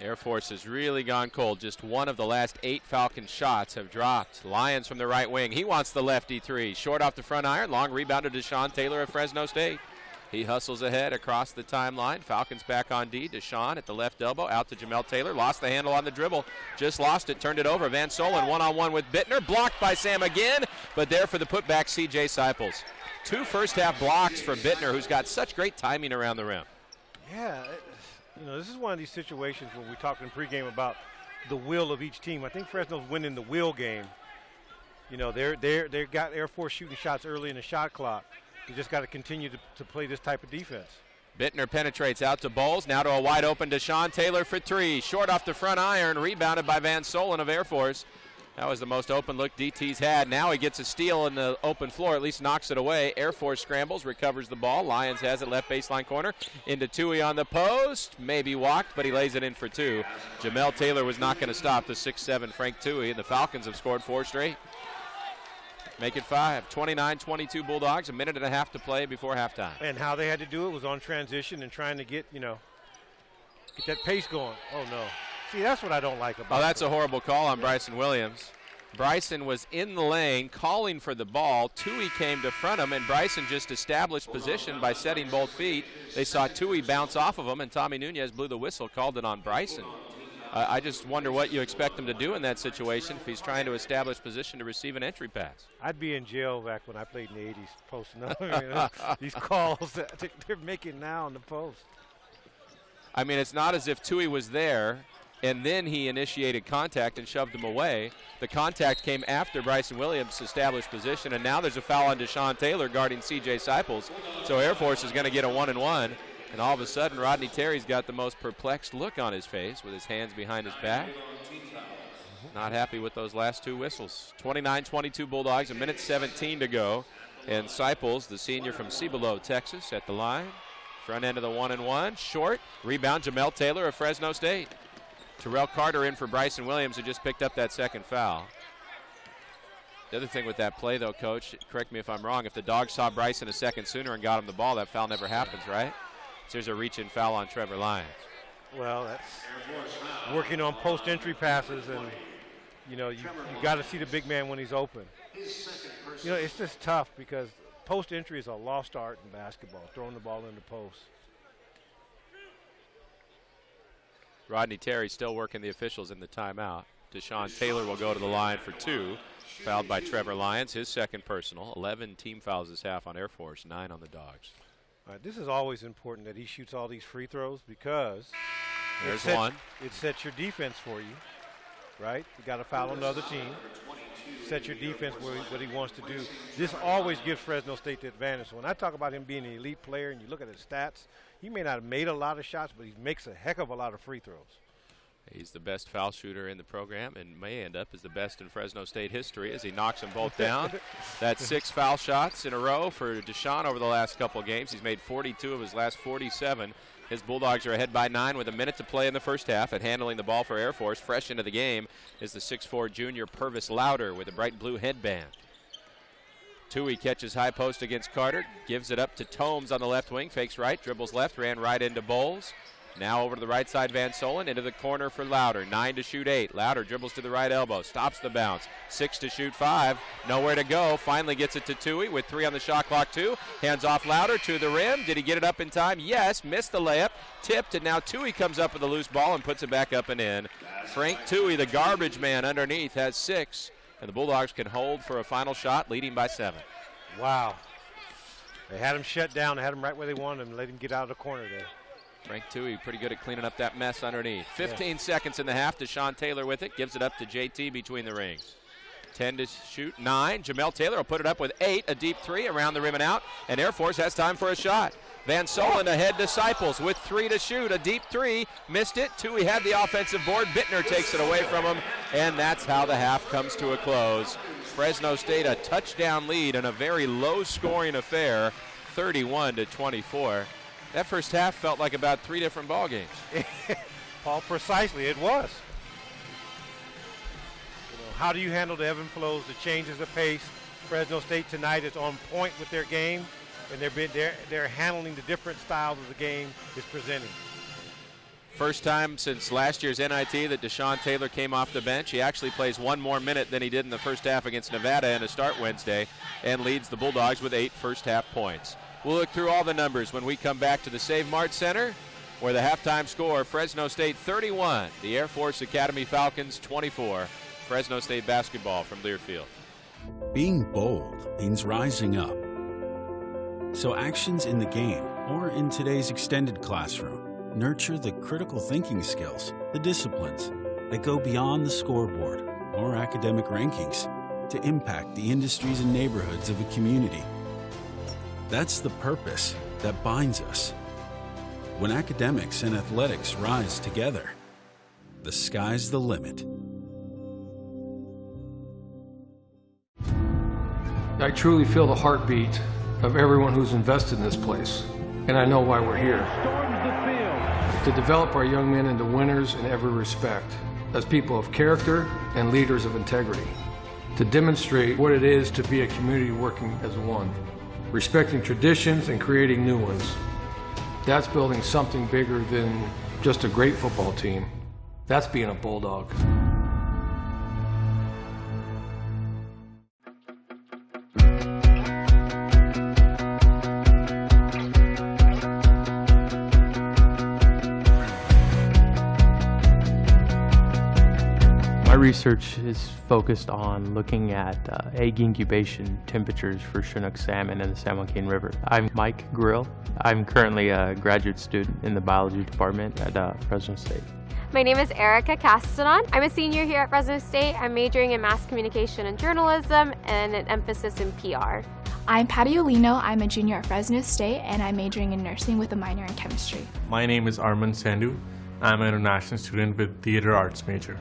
Air Force has really gone cold. Just one of the last 8 Falcon shots have dropped. Lyons from the right wing. He wants the lefty 3. Short off the front iron. Long rebound to Deshaun Taylor of Fresno State. He hustles ahead across the timeline. Falcons back on D. Deshaun at the left elbow. Out to Jamel Taylor. Lost the handle on the dribble. Just lost it. Turned it over. Van Solen one-on-one with Bittner. Blocked by Sam again. But there for the putback, C.J. Seipels. 2 first-half blocks for Bittner, who's got such great timing around the rim. Yeah, this is one of these situations when we talked in pregame about the will of each team. I think Fresno's winning the will game. They've got Air Force shooting shots early in the shot clock. You just got to continue to play this type of defense. Bittner penetrates out to Bowles. Now to a wide-open Deshaun Taylor for 3. Short off the front iron, rebounded by Van Solen of Air Force. That was the most open look DT's had. Now he gets a steal in the open floor, at least knocks it away. Air Force scrambles, recovers the ball. Lyons has it left baseline corner. Into Tui on the post. Maybe walked, but he lays it in for 2. Jamel Taylor was not going to stop the 6'7" Frank Tui, and the Falcons have scored 4 straight. Make it 5. 29-22 Bulldogs, a minute and a half to play before halftime. And how they had to do it was on transition and trying to get that pace going. Oh, no. See, that's what I don't like about it. Oh, that's a horrible call on Bryson Williams. Bryson was in the lane calling for the ball. Tui came to front him, and Bryson just established position by setting both feet. They saw Tui bounce off of him, and Tommy Nunez blew the whistle, called it on Bryson. I just wonder what you expect him to do in that situation if he's trying to establish position to receive an entry pass. I'd be in jail back when I played in the 80s, posting up. These calls that they're making now on the post. I mean, it's not as if Tui was there and then he initiated contact and shoved him away. The contact came after Bryson Williams established position, and now there's a foul on Deshaun Taylor guarding C.J. Seipels. So Air Force is going to get a 1-and-1, and all of a sudden Rodney Terry's got the most perplexed look on his face with his hands behind his back. Not happy with those last 2 whistles. 29-22 Bulldogs, a minute 17 to go. And Seipels, the senior from Cibolo, Texas, at the line. Front end of the 1-and-1, short. Rebound, Jamel Taylor of Fresno State. Terrell Carter in for Bryson Williams, who just picked up that second foul. The other thing with that play, though, Coach, correct me if I'm wrong, if the Dogs saw Bryson a second sooner and got him the ball, that foul never happens, right? So there's a reach-in foul on Trevor Lyons. Well, that's working on post-entry passes, and, you got to see the big man when he's open. It's just tough because post-entry is a lost art in basketball, throwing the ball in the post. Rodney Terry still working the officials in the timeout. Deshaun Taylor will go to the line for 2. Fouled by Trevor Lyons, his second personal. 11 team fouls this half on Air Force, 9 on the Dogs. All right, this is always important that he shoots all these free throws because there's one. It sets your defense for you, right? You got to foul on the other team. Set your defense what he wants to do. This always gives Fresno State the advantage. So when I talk about him being an elite player and you look at his stats, he may not have made a lot of shots, but he makes a heck of a lot of free throws. He's the best foul shooter in the program and may end up as the best in Fresno State history as he knocks them both down. That's 6 foul shots in a row for Deshaun over the last couple of games. He's made 42 of his last 47. His Bulldogs are ahead by 9 with a minute to play in the first half. And handling the ball for Air Force, fresh into the game, is the 6'4" junior Purvis Louder with a bright blue headband. Tui catches high post against Carter, gives it up to Tomes on the left wing, fakes right, dribbles left, ran right into Bowles. Now over to the right side, Van Solen, into the corner for Louder. 9 to shoot 8. Louder dribbles to the right elbow, stops the bounce. 6 to shoot 5. Nowhere to go. Finally gets it to Tui with 3 on the shot clock, too. Hands off Louder to the rim. Did he get it up in time? Yes. Missed the layup. Tipped, and now Tui comes up with a loose ball and puts it back up and in. Frank Tui, the garbage man underneath, has 6. And the Bulldogs can hold for a final shot, leading by 7. Wow. They had him shut down. They had him right where they wanted him and let him get out of the corner there. Frank Tui pretty good at cleaning up that mess underneath. 15 seconds in the half. Deshaun Taylor with it. Gives it up to JT between the rings. 10 to shoot, 9. Jamel Taylor will put it up with 8. A deep 3 around the rim and out. And Air Force has time for a shot. Van Solen ahead Disciples with 3 to shoot. A deep 3. Missed it. Tui had the offensive board. Bittner takes it away from him. And that's how the half comes to a close. Fresno State a touchdown lead in a very low-scoring affair, 31 to 24. That first half felt like about 3 different ball games. Paul, precisely, it was. How do you handle the ebb and flows, the changes of pace? Fresno State tonight is on point with their game, and they're handling the different styles of the game is presenting. First time since last year's NIT that Deshaun Taylor came off the bench. He actually plays 1 more minute than he did in the first half against Nevada in a start Wednesday and leads the Bulldogs with 8 first half points. We'll look through all the numbers when we come back to the Save Mart Center, where the halftime score, Fresno State 31, the Air Force Academy Falcons 24. Fresno State basketball from Learfield. Being bold means rising up. So actions in the game, or in today's extended classroom, nurture the critical thinking skills, the disciplines that go beyond the scoreboard or academic rankings to impact the industries and neighborhoods of a community. That's the purpose that binds us. When academics and athletics rise together, the sky's the limit. I truly feel the heartbeat of everyone who's invested in this place, and I know why we're here. To develop our young men into winners in every respect, as people of character and leaders of integrity. To demonstrate what it is to be a community working as one, respecting traditions and creating new ones. That's building something bigger than just a great football team. That's being a Bulldog. My research is focused on looking at egg incubation temperatures for Chinook salmon in the San Joaquin River. I'm Mike Grill. I'm currently a graduate student in the biology department at Fresno State. My name is Erica Castanon. I'm a senior here at Fresno State. I'm majoring in mass communication and journalism and an emphasis in PR. I'm Patty Olino. I'm a junior at Fresno State and I'm majoring in nursing with a minor in chemistry. My name is Arman Sandhu. I'm an international student with theater arts major.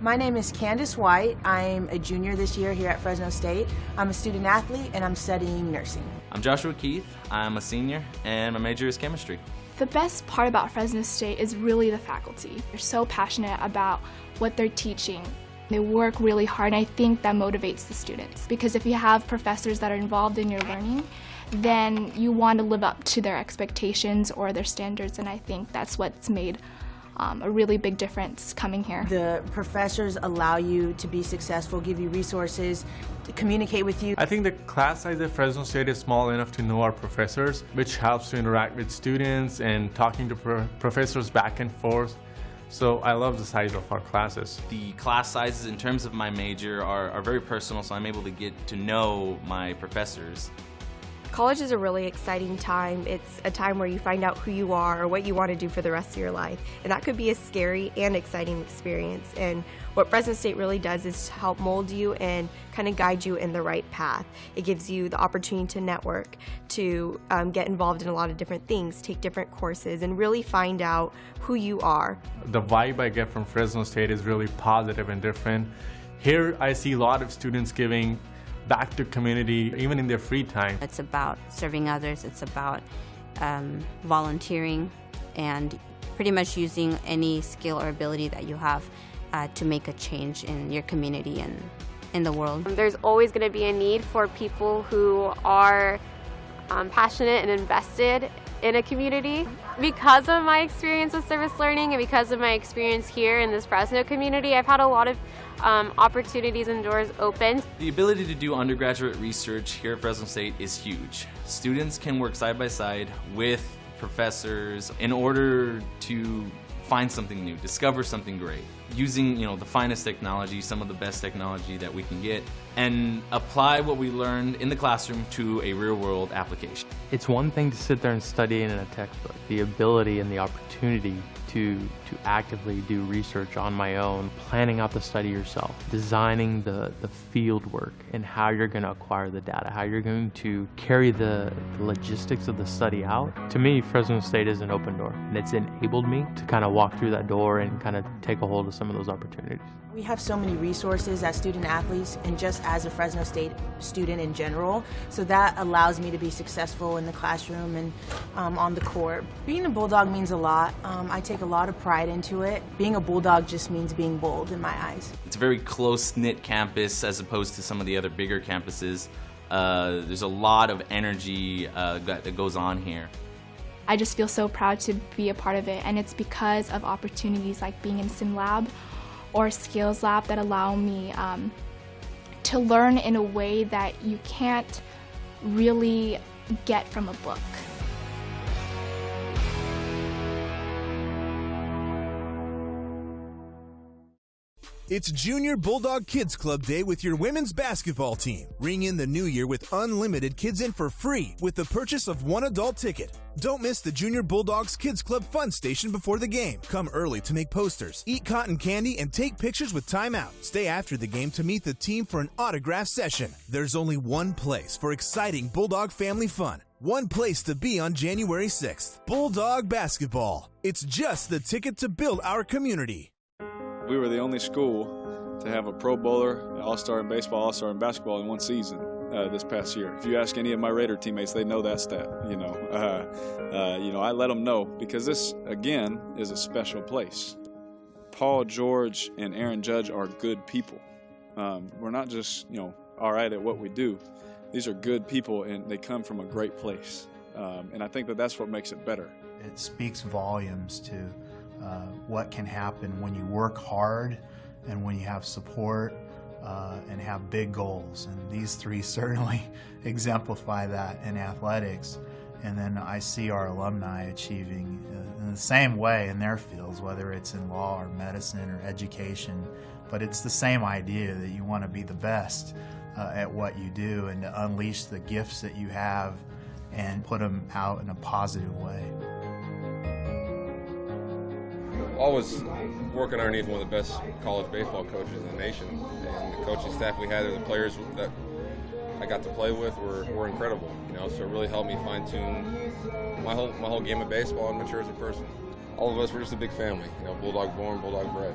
My name is Candace White. I'm a junior this year here at Fresno State. I'm a student athlete and I'm studying nursing. I'm Joshua Keith. I'm a senior and my major is chemistry. The best part about Fresno State is really the faculty. They're so passionate about what they're teaching. They work really hard, and I think that motivates the students. Because if you have professors that are involved in your learning, then you want to live up to their expectations or their standards, and I think that's what's made a really big difference coming here. The professors allow you to be successful, give you resources, to communicate with you. I think the class size at Fresno State is small enough to know our professors, which helps to interact with students and talking to professors back and forth. So I love the size of our classes. The class sizes in terms of my major are very personal, so I'm able to get to know my professors. College is a really exciting time. It's a time where you find out who you are or what you want to do for the rest of your life. And that could be a scary and exciting experience. And what Fresno State really does is help mold you and kind of guide you in the right path. It gives you the opportunity to network, to get involved in a lot of different things, take different courses, and really find out who you are. The vibe I get from Fresno State is really positive and different. Here I see a lot of students giving back to community, even in their free time. It's about serving others, it's about volunteering, and pretty much using any skill or ability that you have to make a change in your community and in the world. There's always going to be a need for people who are passionate and invested in a community. Because of my experience with service learning and because of my experience here in this Fresno community, I've had a lot of opportunities and doors open. The ability to do undergraduate research here at Fresno State is huge. Students can work side by side with professors in order to find something new, discover something great, using the finest technology, some of the best technology that we can get, and apply what we learned in the classroom to a real-world application. It's one thing to sit there and study in a textbook. The ability and the opportunity to actively do research on my own, planning out the study yourself, designing the field work and how you're going to acquire the data, how you're going to carry the logistics of the study out. To me, Fresno State is an open door, and it's enabled me to kind of walk through that door and kind of take a hold of some of those opportunities. We have so many resources as student athletes and just as a Fresno State student in general, so that allows me to be successful in the classroom and on the court. Being a Bulldog means a lot. I take a lot of pride into it. Being a Bulldog just means being bold in my eyes. It's a very close-knit campus as opposed to some of the other bigger campuses. There's a lot of energy that goes on here. I just feel so proud to be a part of it, and it's because of opportunities like being in Sim Lab or Skills Lab that allow me to learn in a way that you can't really get from a book. It's Junior Bulldog Kids Club Day with your women's basketball team. Ring in the new year with unlimited kids in for free with the purchase of one adult ticket. Don't miss the Junior Bulldogs Kids Club Fun Station before the game. Come early to make posters, eat cotton candy, and take pictures with Timeout. Stay after the game to meet the team for an autograph session. There's only one place for exciting Bulldog family fun. One place to be on January 6th. Bulldog Basketball. It's just the ticket to build our community. We were the only school to have a Pro Bowler, an All-Star in baseball, All-Star in basketball in one season this past year. If you ask any of my Raider teammates, they know that stat. I let them know because this, again, is a special place. Paul George and Aaron Judge are good people. We're not just, all right at what we do. These are good people, and they come from a great place. And I think that that's what makes it better. It speaks volumes to what can happen when you work hard and when you have support and have big goals. And these three certainly exemplify that in athletics. And then I see our alumni achieving in the same way in their fields, whether it's in law or medicine or education. But it's the same idea that you want to be the best at what you do and to unleash the gifts that you have and put them out in a positive way. Always working underneath one of the best college baseball coaches in the nation, and the coaching staff we had, and the players that I got to play with were incredible. So it really helped me fine-tune my whole game of baseball and mature as a person. All of us were just a big family. Bulldog born, Bulldog bred.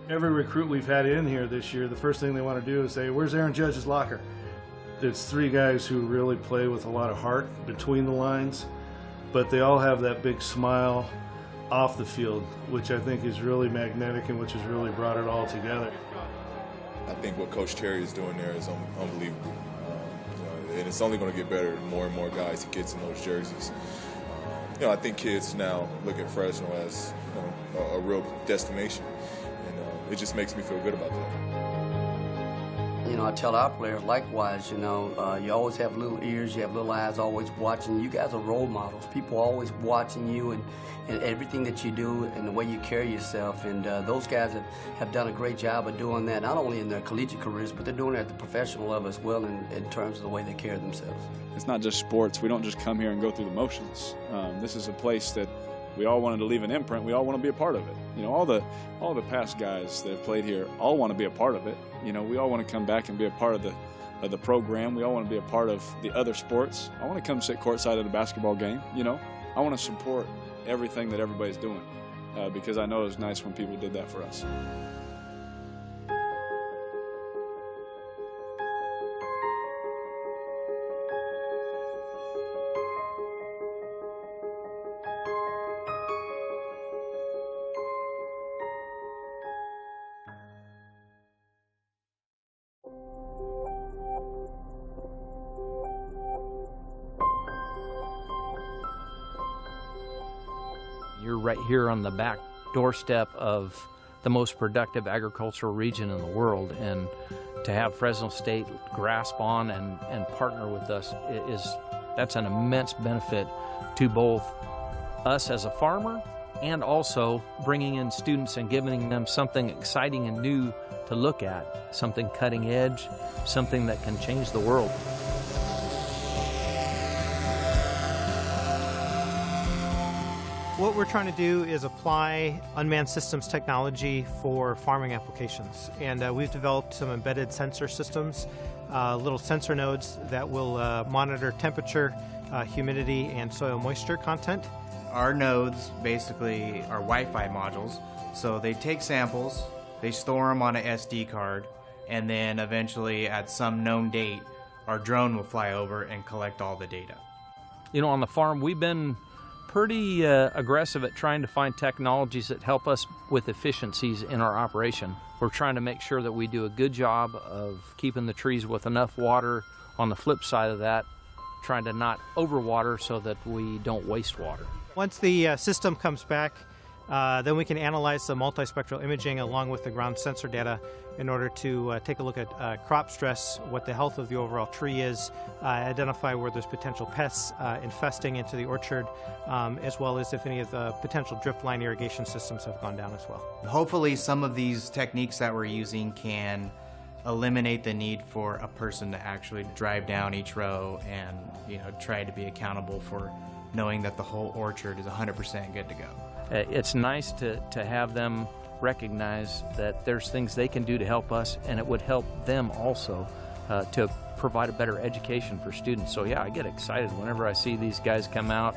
Every recruit we've had in here this year, the first thing they want to do is say, "Where's Aaron Judge's locker?" It's three guys who really play with a lot of heart between the lines, but they all have that big smile off the field, which I think is really magnetic and which has really brought it all together. I think what Coach Terry is doing there is unbelievable. And it's only going to get better the more and more guys he gets in those jerseys. I think kids now look at Fresno as a real destination, and it just makes me feel good about that. I tell our players likewise, you always have little ears, you have little eyes always watching. You guys are role models. People are always watching you and everything that you do and the way you carry yourself. And those guys have done a great job of doing that, not only in their collegiate careers, but they're doing it at the professional level as well in terms of the way they carry themselves. It's not just sports. We don't just come here and go through the motions. This is a place that we all wanted to leave an imprint. We all want to be a part of it. All the past guys that have played here all want to be a part of it. We all want to come back and be a part of the program. We all want to be a part of the other sports. I want to come sit courtside at a basketball game. I want to support everything that everybody's doing because I know it was nice when people did that for us. right here on the back doorstep of the most productive agricultural region in the world, and to have Fresno State grasp on and partner with us that's an immense benefit to both us as a farmer and also bringing in students and giving them something exciting and new to look at, something cutting edge, something that can change the world. What we're trying to do is apply unmanned systems technology for farming applications. And we've developed some embedded sensor systems, little sensor nodes that will monitor temperature, humidity, and soil moisture content. Our nodes basically are Wi-Fi modules. So they take samples, they store them on an SD card, and then eventually at some known date, our drone will fly over and collect all the data. You know, on the farm, we've been pretty aggressive at trying to find technologies that help us with efficiencies in our operation. We're trying to make sure that we do a good job of keeping the trees with enough water. On the flip side of that, trying to not overwater so that we don't waste water. Once the system comes back, then we can analyze the multispectral imaging along with the ground sensor data in order to take a look at crop stress, what the health of the overall tree is, identify where there's potential pests infesting into the orchard, as well as if any of the potential drip line irrigation systems have gone down as well. Hopefully some of these techniques that we're using can eliminate the need for a person to actually drive down each row and try to be accountable for knowing that the whole orchard is 100% good to go. It's nice to have them recognize that there's things they can do to help us, and it would help them also to provide a better education for students. So yeah, I get excited whenever I see these guys come out.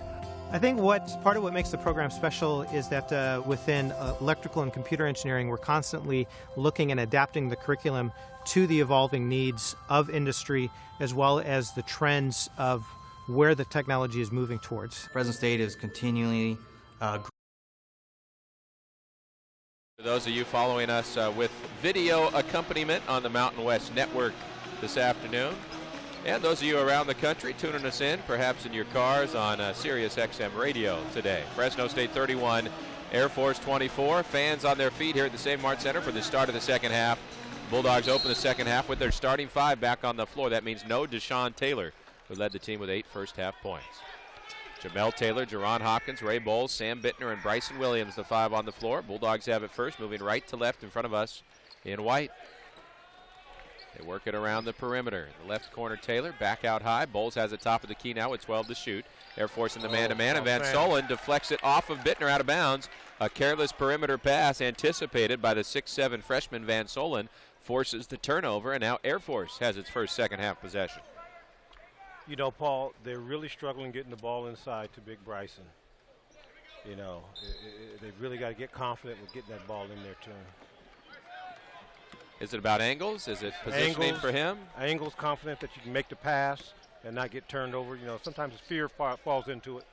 I think part of what makes the program special is that within electrical and computer engineering, we're constantly looking and adapting the curriculum to the evolving needs of industry, as well as the trends of where the technology is moving towards. Fresno State is continually For those of you following us with video accompaniment on the Mountain West Network this afternoon, and those of you around the country tuning us in, perhaps in your cars on Sirius XM radio today. Fresno State 31, Air Force 24. Fans on their feet here at the St. Martin Center for the start of the second half. Bulldogs open the second half with their starting five back on the floor. That means no Deshaun Taylor, who led the team with 8 first-half points. Jamel Taylor, Jerron Hopkins, Ray Bowles, Sam Bittner, and Bryson Williams, the 5 on the floor. Bulldogs have it first, moving right to left in front of us in white. They work it around the perimeter. In the left corner, Taylor, back out high. Bowles has the top of the key now with 12 to shoot. Air Force in the man-to-man, and Van Solen deflects it off of Bittner out of bounds. A careless perimeter pass anticipated by the 6'7 freshman Van Solen forces the turnover, and now Air Force has its first second-half possession. You know, Paul, they're really struggling getting the ball inside to Big Bryson. You know, they've really got to get confident with getting that ball in there to him. Is it about angles? Is it positioning for him? Angles, confident that you can make the pass and not get turned over. You know, sometimes fear falls into it.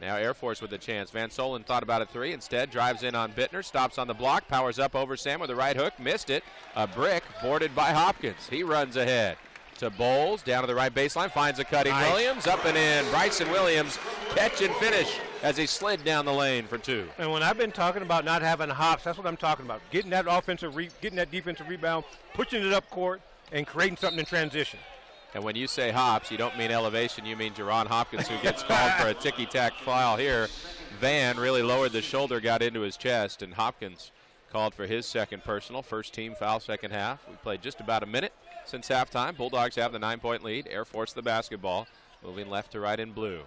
Now Air Force with a chance. Van Solen thought about a three. Instead, drives in on Bittner, stops on the block, powers up over Sam with a right hook, missed it. A brick boarded by Hopkins. He runs ahead to Bowles, down to the right baseline, finds a cutting Williams, up and in. Bryson Williams, catch and finish as he slid down the lane for 2. And when I've been talking about not having hops, that's what I'm talking about. Getting that getting that defensive rebound, pushing it up court, and creating something in transition. And when you say hops, you don't mean elevation, you mean Jerron Hopkins, who gets called for a ticky-tack foul here. Van really lowered the shoulder, got into his chest, and Hopkins called for his second personal. First team foul second half. We played just about a minute since halftime. Bulldogs have the 9-point lead. Air Force the basketball, moving left to right in blue.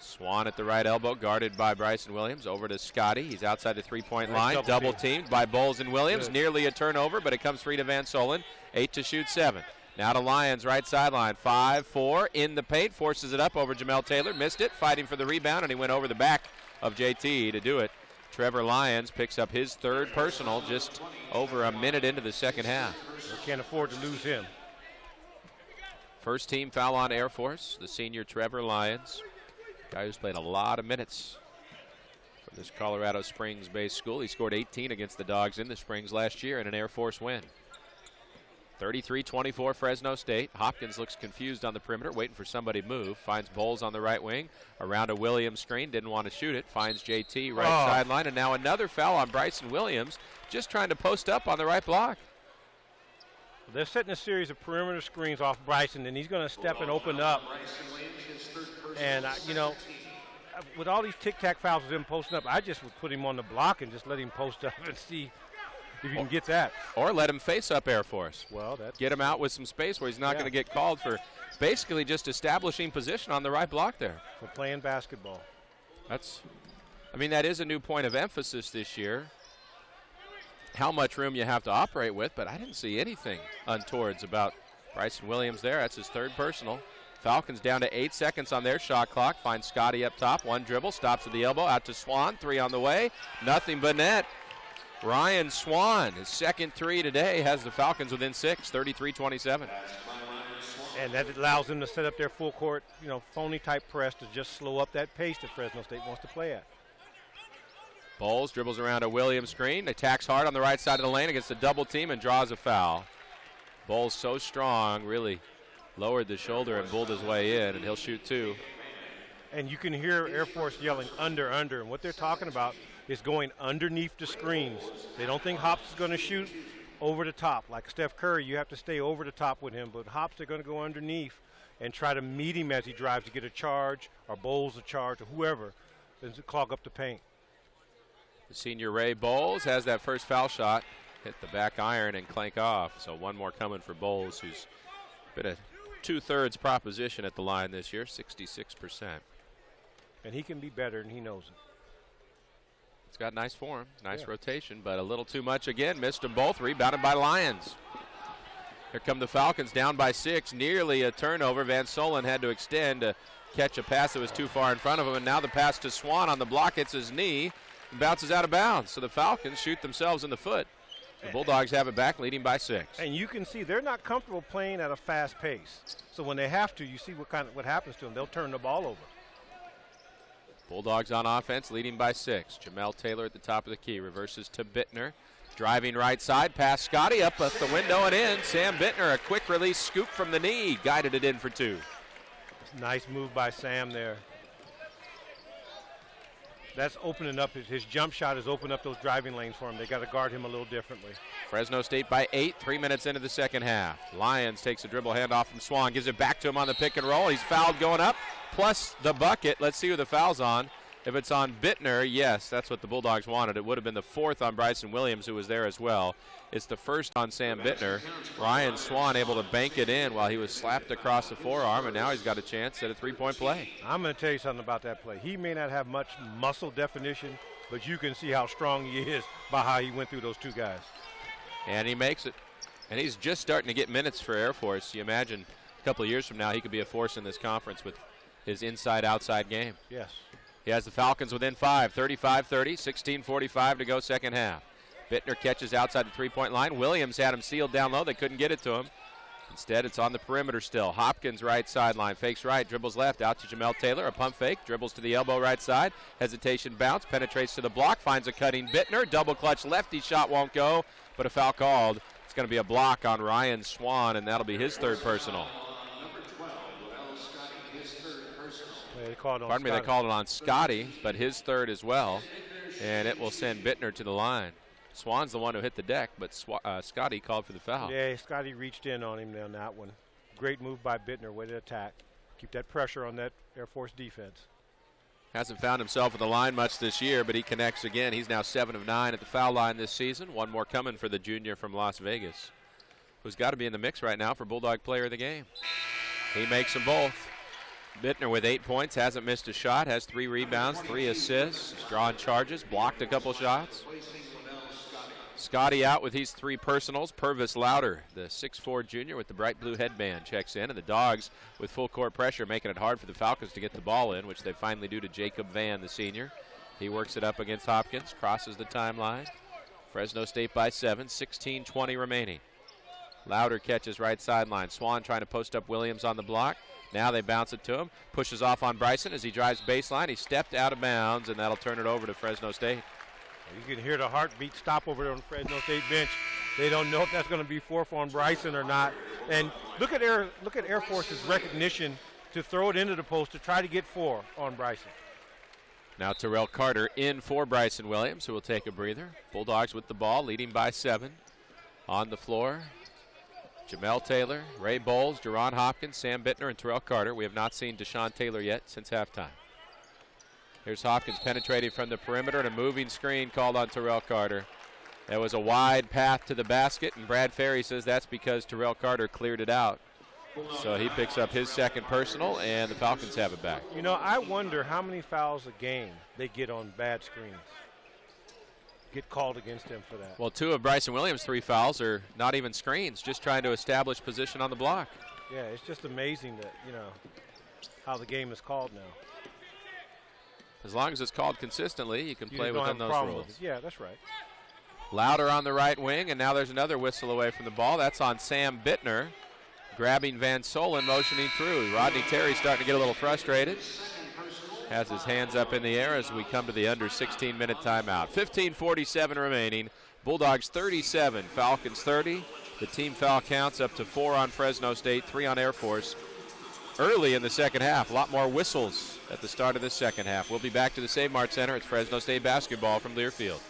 Swan at the right elbow, guarded by Bryson Williams. Over to Scotty. He's outside the three-point line. Double teamed by Bowles and Williams. Good. Nearly a turnover, but it comes free to Van Solen. 8 to shoot, 7. Now to Lyons, right sideline. 5-4 in the paint. Forces it up over Jamel Taylor. Missed it, fighting for the rebound, and he went over the back of JT to do it. Trevor Lyons picks up his third personal just over a minute into the second half. We can't afford to lose him. First team foul on Air Force, the senior Trevor Lyons. Guy who's played a lot of minutes for this Colorado Springs-based school. He scored 18 against the Dogs in the Springs last year in an Air Force win. 33-24 Fresno State. Hopkins looks confused on the perimeter, waiting for somebody to move. Finds Bowles on the right wing. Around a Williams screen, didn't want to shoot it. Finds JT right sideline, and now another foul on Bryson Williams, just trying to post up on the right block. They're setting a series of perimeter screens off Bryson, and he's going to step and open up. And, with all these tic-tac fouls with him posting up, I just would put him on the block and just let him post up and see if you can get that. Or let him face up Air Force. Well, that's get him out with some space where he's not going to get called for basically just establishing position on the right block there. For playing basketball. That is a new point of emphasis this year. How much room you have to operate with, but I didn't see anything untowards about Bryson Williams there. That's his third personal. Falcons down to 8 seconds on their shot clock. Finds Scotty up top. One dribble, stops at the elbow, out to Swan. 3 on the way. Nothing but net. Ryan Swan, his second 3 today, has the Falcons within 6, 33-27. And that allows them to set up their full court, phony type press to just slow up that pace that Fresno State wants to play at. Bowles dribbles around a Williams screen, attacks hard on the right side of the lane against a double team and draws a foul. Bowles so strong, really lowered the shoulder and bulled his way in, and he'll shoot 2. And you can hear Air Force yelling under, and what they're talking about is going underneath the screens. They don't think Hops is going to shoot over the top. Like Steph Curry, you have to stay over the top with him, but Hops, they're going to go underneath and try to meet him as he drives to get a charge, or Bowles a charge, or whoever, and to clog up the paint. The senior Ray Bowles has that first foul shot, hit the back iron and clank off. So one more coming for Bowles, who's been a 2/3 proposition at the line this year, 66%. And he can be better, and he knows it. It's got nice form, nice rotation, but a little too much again. Missed them both, rebounded by Lyons. Here come the Falcons down by 6, nearly a turnover. Van Solen had to extend to catch a pass that was too far in front of him, and now the pass to Swan on the block hits his knee and bounces out of bounds. So the Falcons shoot themselves in the foot. The Bulldogs have it back, leading by 6. And you can see they're not comfortable playing at a fast pace. So when they have to, you see what happens to them. They'll turn the ball over. Bulldogs on offense, leading by 6. Jamel Taylor at the top of the key, reverses to Bittner. Driving right side, past Scotty, up the window and in. Sam Bittner, a quick release scoop from the knee, guided it in for 2. Nice move by Sam there. That's opening up, his jump shot has opened up those driving lanes for him. They got to guard him a little differently. Fresno State by 8, 3 minutes into the second half. Lyons takes a dribble handoff from Swan, gives it back to him on the pick and roll. He's fouled going up, plus the bucket. Let's see who the foul's on. If it's on Bittner, yes, that's what the Bulldogs wanted. It would have been the 4th on Bryson Williams, who was there as well. It's the 1st on Sam Bittner. Ryan Swan able to bank it in while he was slapped across the forearm, and now he's got a chance at a 3-point play. I'm going to tell you something about that play. He may not have much muscle definition, but you can see how strong he is by how he went through those 2 guys. And he makes it. And he's just starting to get minutes for Air Force. You imagine a couple of years from now he could be a force in this conference with his inside-outside game. Yes. He has the Falcons within 5, 35-30, 16:45 to go second half. Bittner catches outside the 3-point line. Williams had him sealed down low. They couldn't get it to him. Instead, it's on the perimeter still. Hopkins right sideline, fakes right, dribbles left, out to Jamel Taylor. A pump fake, dribbles to the elbow right side. Hesitation bounce, penetrates to the block, finds a cutting Bittner. Double clutch lefty shot won't go, but a foul called. It's going to be a block on Ryan Swan, and that'll be his 3rd personal. They called they called it on Scotty, but his 3rd as well, and it will send Bittner to the line. Swan's the one who hit the deck, but Scotty called for the foul. Yeah, Scotty reached in on him on that one. Great move by Bittner, way to attack. Keep that pressure on that Air Force defense. Hasn't found himself at the line much this year, but he connects again. He's now 7 of 9 at the foul line this season. One more coming for the junior from Las Vegas, who's got to be in the mix right now for Bulldog Player of the Game. He makes them both. Bittner with 8 points, hasn't missed a shot, has 3 rebounds, 3 assists, he's drawn charges, blocked a couple shots. Scotty out with his 3 personals. Purvis Louder, the 6'4 junior with the bright blue headband, checks in, and the Dogs with full court pressure, making it hard for the Falcons to get the ball in, which they finally do to Jacob Van, the senior. He works it up against Hopkins, crosses the timeline. Fresno State by 7, 16:20 remaining. Louder catches right sideline. Swan trying to post up Williams on the block. Now they bounce it to him. Pushes off on Bryson as he drives baseline. He stepped out of bounds, and that'll turn it over to Fresno State. You can hear the heartbeat stop over there on the Fresno State bench. They don't know if that's going to be fourth on Bryson or not. And look at Air Force's recognition to throw it into the post to try to get 4 on Bryson. Now Terrell Carter in for Bryson Williams, who will take a breather. Bulldogs with the ball, leading by 7. On the floor, Jamel Taylor, Ray Bowles, Jerron Hopkins, Sam Bittner, and Terrell Carter. We have not seen Deshaun Taylor yet since halftime. Here's Hopkins penetrating from the perimeter, and a moving screen called on Terrell Carter. That was a wide path to the basket, and Brad Ferry says that's because Terrell Carter cleared it out. So he picks up his second personal, and the Falcons have it back. You know, I wonder how many fouls a game they get on bad screens. Get called against them for that. Well, 2 of Bryson Williams' 3 fouls are not even screens, just trying to establish position on the block. Yeah, it's just amazing that, you know, how the game is called now. As long as it's called consistently, you can play within those rules. Yeah, that's right. Louder on the right wing, and now there's another whistle away from the ball. That's on Sam Bittner, grabbing Van Solen, motioning through. Rodney Terry starting to get a little frustrated. Has his hands up in the air as we come to the under 16-minute timeout. 15:47 remaining. Bulldogs 37, Falcons 30. The team foul counts up to 4 on Fresno State, 3 on Air Force. Early in the second half, a lot more whistles at the start of the second half. We'll be back to the Save Mart Center. It's Fresno State basketball from Learfield.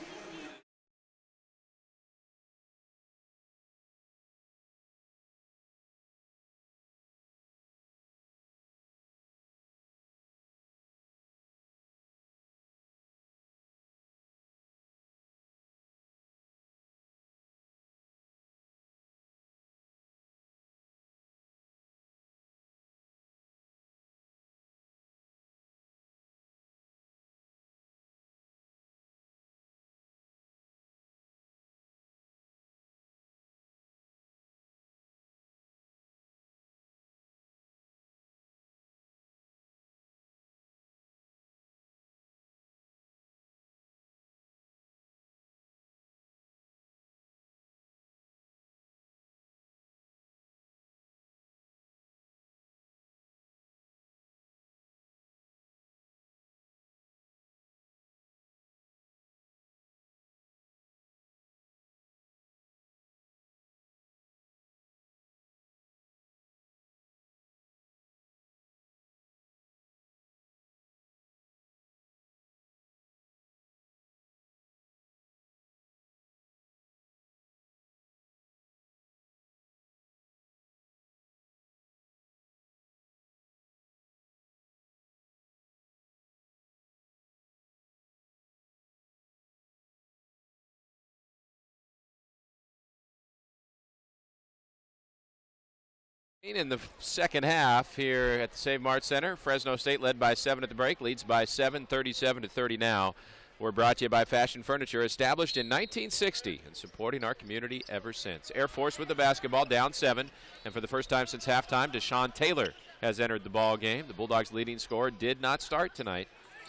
In the second half here at the Save Mart Center, Fresno State led by 7 at the break, leads by 7, 37-30 now. We're brought to you by Fashion Furniture, established in 1960 and supporting our community ever since. Air Force with the basketball, down 7, and for the first time since halftime, Deshaun Taylor has entered the ball game. The Bulldogs' leading scorer did not start tonight,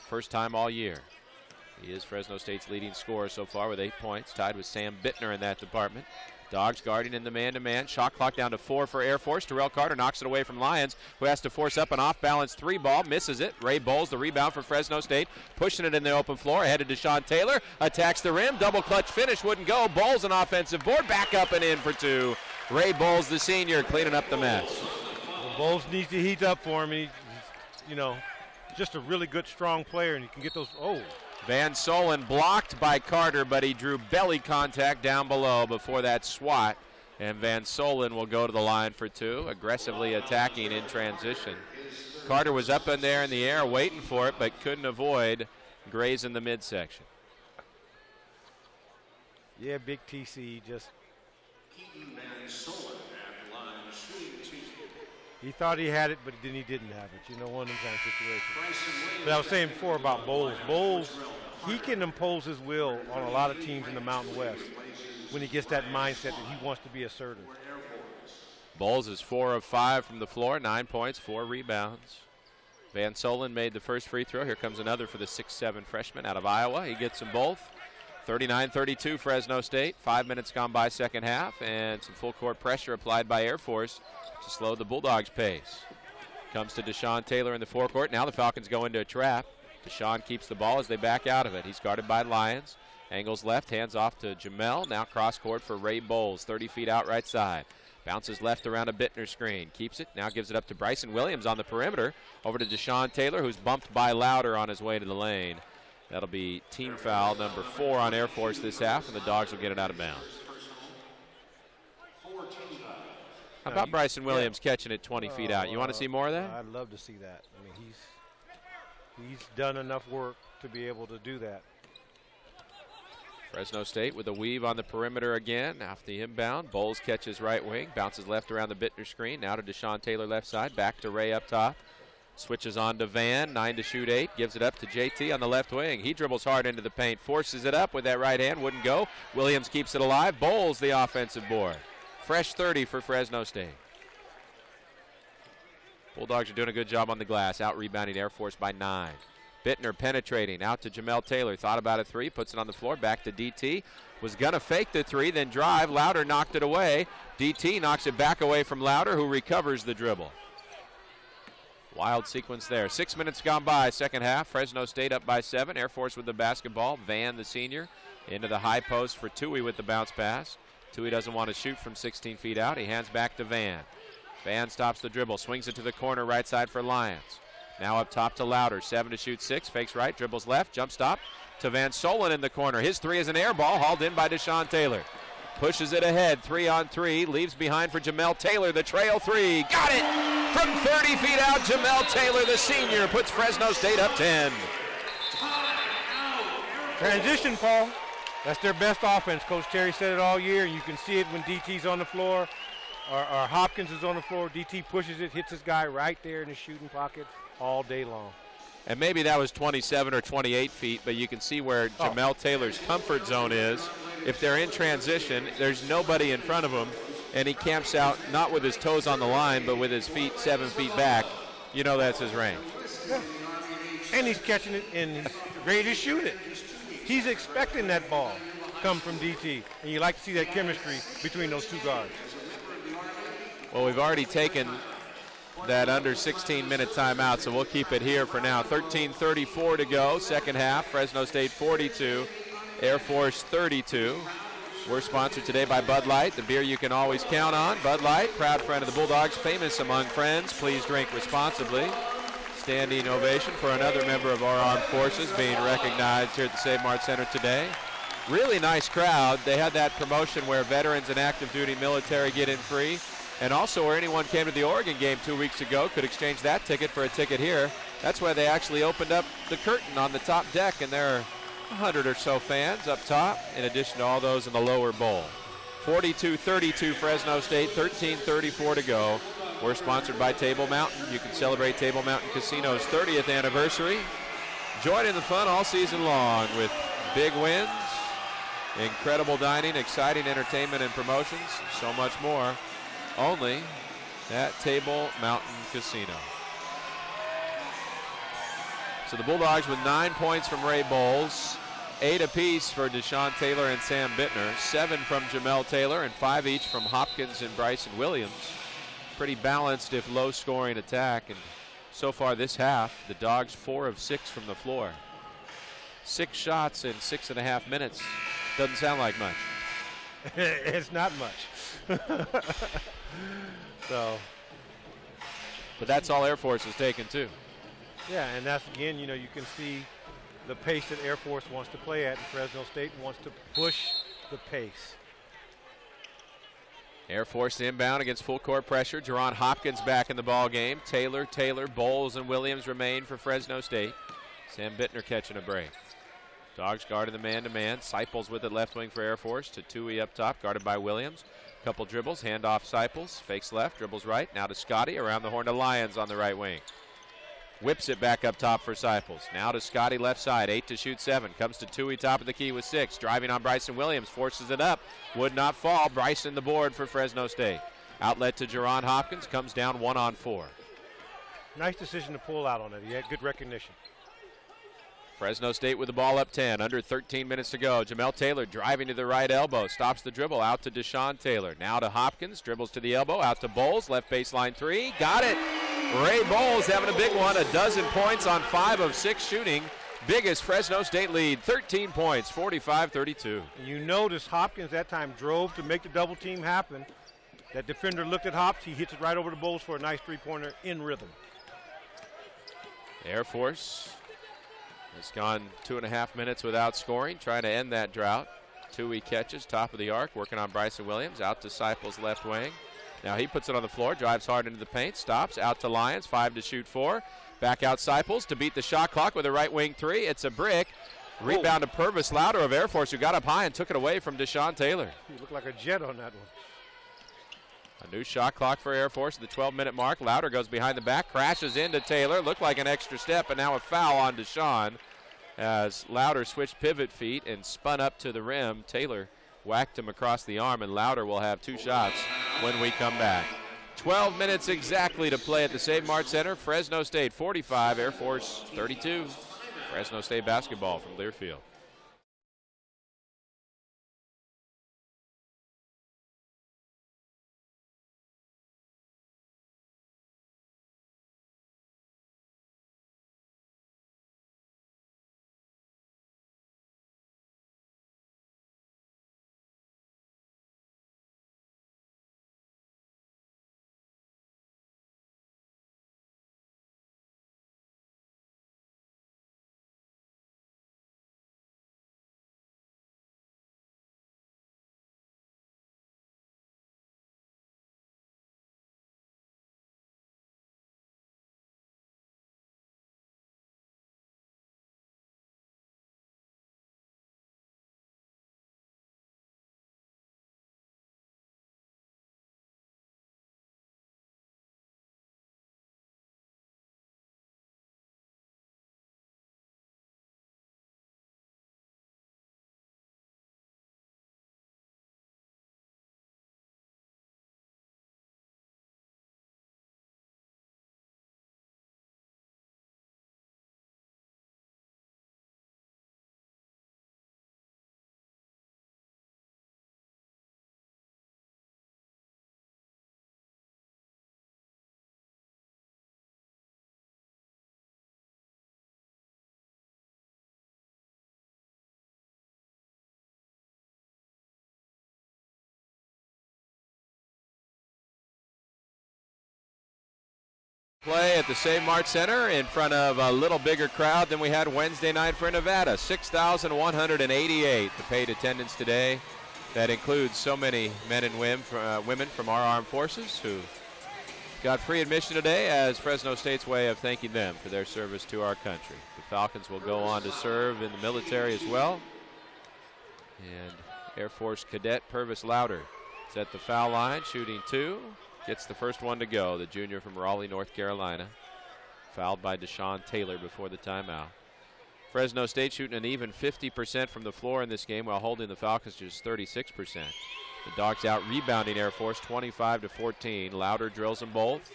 first time all year. He is Fresno State's leading scorer so far with 8 points, tied with Sam Bittner in that department. Dogs guarding in the man-to-man. Shot clock down to 4 for Air Force. Terrell Carter knocks it away from Lyons, who has to force up an off-balance 3 ball. Misses it. Ray Bowles, the rebound for Fresno State, pushing it in the open floor. Ahead to Deshaun Taylor. Attacks the rim. Double clutch finish. Wouldn't go. Bowles an offensive board. Back up and in for 2. Ray Bowles, the senior, cleaning up the mess. Well, Bowles needs to heat up for him. He's, you know, just a really good, strong player, and you can get those. Oh. Van Solen blocked by Carter, but he drew belly contact down below before that swat. And Van Solen will go to the line for 2, aggressively attacking in transition. Carter was up in there in the air waiting for it, but couldn't avoid grazing the midsection. Yeah, big TC just. He thought he had it, but then he didn't have it. You know, one of them kind of situations. But I was saying before about Bowles. Bowles, he can impose his will on a lot of teams in the Mountain West when he gets that mindset that he wants to be assertive. Bowles is 4 of 5 from the floor, 9 points, 4 rebounds. Van Solen made the first free throw. Here comes another for the 6'7" freshman out of Iowa. He gets them both. 39-32 Fresno State. 5 minutes gone by second half, and some full court pressure applied by Air Force to slow the Bulldogs' pace. Comes to Deshaun Taylor in the forecourt. Now the Falcons go into a trap. Deshaun keeps the ball as they back out of it. He's guarded by Lyons. Angles left, hands off to Jamel. Now cross court for Ray Bowles, 30 feet out right side. Bounces left around a Bittner screen. Keeps it, now gives it up to Bryson Williams on the perimeter. Over to Deshaun Taylor, who's bumped by Louder on his way to the lane. That'll be team foul number 4 on Air Force this half, and the Dogs will get it out of bounds. How about Bryson Williams catching it 20 feet out? You want to see more of that? I'd love to see that. I mean, he's done enough work to be able to do that. Fresno State with a weave on the perimeter again. Off the inbound, Bowles catches right wing, bounces left around the Bittner screen. Now to Deshaun Taylor left side, back to Ray up top. Switches on to Van, 9 to shoot 8, gives it up to JT on the left wing. He dribbles hard into the paint, forces it up with that right hand, wouldn't go. Williams keeps it alive, Bowles the offensive board. Fresh 30 for Fresno State. Bulldogs are doing a good job on the glass, out-rebounding Air Force by 9. Bittner penetrating, out to Jamel Taylor, thought about a 3, puts it on the floor, back to DT. Was going to fake the 3, then drive. Louder knocked it away. DT knocks it back away from Louder, who recovers the dribble. Wild sequence there. 6 minutes gone by, second half. Fresno State up by 7. Air Force with the basketball. Van, the senior, into the high post for Tui with the bounce pass. Tui doesn't want to shoot from 16 feet out. He hands back to Van. Van stops the dribble, swings it to the corner right side for Lyons. Now up top to Louder, 7 to shoot 6, fakes right, dribbles left, jump stop to Van Solen in the corner. His 3 is an air ball, hauled in by Deshaun Taylor. Pushes it ahead, 3 on 3, leaves behind for Jamel Taylor, the trail 3. Got it! From 30 feet out, Jamel Taylor, the senior, puts Fresno State up 10. Transition, Paul. That's their best offense. Coach Terry said it all year. You can see it when DT's on the floor or Hopkins is on the floor. DT pushes it, hits his guy right there in the shooting pocket all day long. And maybe that was 27 or 28 feet, but you can see where Jamel Taylor's comfort zone is. If they're in transition, there's nobody in front of him, and he camps out not with his toes on the line, but with his feet 7 feet back. You know that's his range. Yeah. And he's catching it, and he's ready to shoot it. He's expecting that ball come from DT, and you like to see that chemistry between those two guards. Well, we've already taken that under 16-minute timeout, so we'll keep it here for now. 13:34 to go, second half. Fresno State 42, Air Force 32. We're sponsored today by Bud Light, the beer you can always count on. Bud Light, proud friend of the Bulldogs, famous among friends. Please drink responsibly. Standing ovation for another member of our armed forces being recognized here at the Save Mart Center today. Really nice crowd. They had that promotion where veterans and active duty military get in free, and also where anyone came to the Oregon game 2 weeks ago could exchange that ticket for a ticket here. That's why they actually opened up the curtain on the top deck, and there are 100 or so fans up top, in addition to all those in the lower bowl. 42-32 Fresno State, 13:34 to go. We're sponsored by Table Mountain. You can celebrate Table Mountain Casino's 30th anniversary. Join in the fun all season long with big wins, incredible dining, exciting entertainment and promotions, so much more. Only at Table Mountain Casino. So the Bulldogs with 9 points from Ray Bowles, 8 apiece for Deshaun Taylor and Sam Bittner, 7 from Jamel Taylor, and 5 each from Hopkins and Bryson Williams. Pretty balanced, if low-scoring attack. And so far this half, the Dogs 4 of 6 from the floor. 6 shots in 6.5 minutes. Doesn't sound like much. It's not much. So, but that's all Air Force has taken too. Yeah, and that's, again, you know, you can see the pace that Air Force wants to play at, and Fresno State wants to push the pace. Air Force inbound against full court pressure. Jerron Hopkins back in the ball game. Taylor, Bowles, and Williams remain for Fresno State. Sam Bittner catching a break. Dogs guarding the man-to-man. Seipels with it left wing for Air Force to Tui up top, guarded by Williams. Couple dribbles, hand off Seipels, fakes left, dribbles right. Now to Scotty, around the horn to Lyons on the right wing. Whips it back up top for Seipels. Now to Scotty left side, 8 to shoot 7. Comes to Tui, top of the key with 6. Driving on Bryson Williams, forces it up. Would not fall. Bryson the board for Fresno State. Outlet to Jerron Hopkins, comes down 1 on 4. Nice decision to pull out on it. He had good recognition. Fresno State with the ball up 10, under 13 minutes to go. Jamel Taylor driving to the right elbow, stops the dribble, out to Deshaun Taylor. Now to Hopkins, dribbles to the elbow, out to Bowles, left baseline 3, got it. Ray Bowles having a big one, 12 points on 5 of 6 shooting. biggest Fresno State lead, 13 points, 45-32. And you notice Hopkins that time drove to make the double team happen. That defender looked at Hops. He hits it right over the Bulls for a nice three-pointer in rhythm. Air Force has gone 2.5 minutes without scoring, trying to end that drought. 2 he catches, top of the arc, working on Bryson Williams, out to Seipel's left wing. Now he puts it on the floor, drives hard into the paint, stops, out to Lyons, 5 to shoot 4. Back out Seipels to beat the shot clock with a right wing 3. It's a brick. Rebound to Purvis Louder of Air Force, who got up high and took it away from Deshaun Taylor. He looked like a jet on that one. A new shot clock for Air Force at the 12-minute mark. Louder goes behind the back, crashes into Taylor. Looked like an extra step, but now a foul on Deshaun as Louder switched pivot feet and spun up to the rim. Taylor whacked him across the arm, and Louder will have 2 shots when we come back. 12 minutes exactly to play at the Save Mart Center. Fresno State 45, Air Force 32. Fresno State basketball from Learfield. Play at the Save Mart Center in front of a little bigger crowd than we had Wednesday night for Nevada. 6,188 the paid attendance today. That includes so many men and women from our armed forces who got free admission today as Fresno State's way of thanking them for their service to our country. The Falcons will go on to serve in the military as well. And Air Force Cadet Purvis Louder is at the foul line, shooting 2. Gets the first one to go, the junior from Raleigh, North Carolina. Fouled by Deshaun Taylor before the timeout. Fresno State shooting an even 50% from the floor in this game while holding the Falcons to just 36%. The Dogs out rebounding Air Force 25-14. Louder drills them both.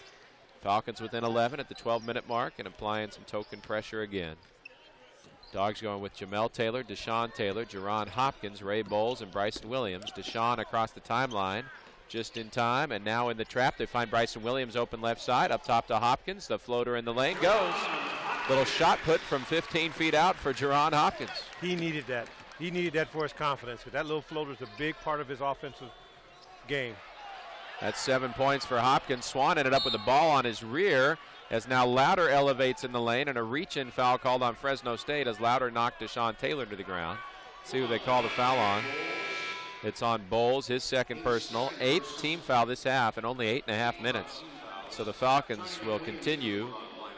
Falcons within 11 at the 12-minute mark and applying some token pressure again. Dogs going with Jamel Taylor, Deshaun Taylor, Jerron Hopkins, Ray Bowles, and Bryson Williams. Deshaun across the timeline. Just in time, and now in the trap, they find Bryson Williams open left side, up top to Hopkins. The floater in the lane goes. Little shot put from 15 feet out for Jerron Hopkins. He needed that. He needed that for his confidence, because that little floater is a big part of his offensive game. That's 7 points for Hopkins. Swan ended up with the ball on his rear as now Louder elevates in the lane, and a reach-in foul called on Fresno State as Louder knocked Deshaun Taylor to the ground. See who they call the foul on. It's on Bowles, his second personal. 8th team foul this half in only 8.5 minutes. So the Falcons will continue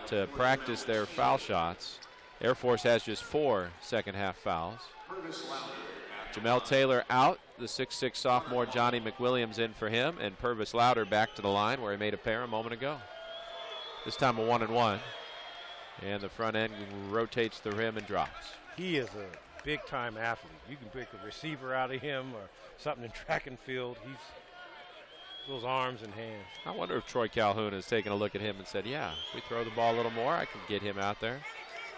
to practice their foul shots. Air Force has just 4 second half fouls. Jamel Taylor out. The 6'6 sophomore Johnny McWilliams in for him. And Purvis Louder back to the line where he made a pair a moment ago. This time a 1-and-1. And the front end rotates the rim and drops. He is a big-time athlete. You can pick a receiver out of him or something in track and field. He's those arms and hands. I wonder if Troy Calhoun has taken a look at him and said, yeah, if we throw the ball a little more, I can get him out there.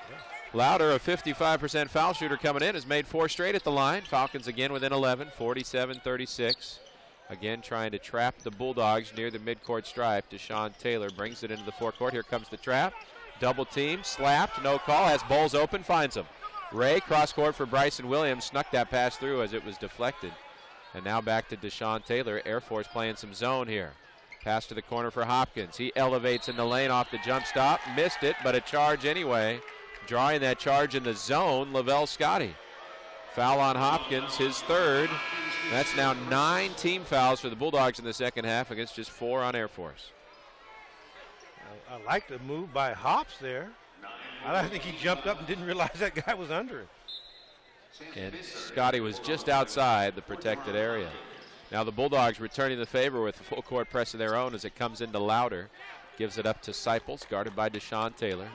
Yeah. Louder, a 55% foul shooter coming in, has made 4 straight at the line. Falcons again within 11, 47-36. Again trying to trap the Bulldogs near the midcourt stripe. Deshaun Taylor brings it into the forecourt. Here comes the trap. Double team, slapped, no call. Has Bowles open, finds him. Ray, cross court for Bryson Williams, snuck that pass through as it was deflected. And now back to Deshaun Taylor. Air Force playing some zone here. Pass to the corner for Hopkins. He elevates in the lane off the jump stop. Missed it, but a charge anyway. Drawing that charge in the zone, Lavelle Scotty. Foul on Hopkins, his third. That's now 9 team fouls for the Bulldogs in the second half against just 4 on Air Force. I like the move by Hops there. I don't think he jumped up and didn't realize that guy was under him. And Scotty was just outside the protected area. Now the Bulldogs returning the favor with a full court press of their own as it comes into Louder. Gives it up to Seipels, guarded by Deshaun Taylor.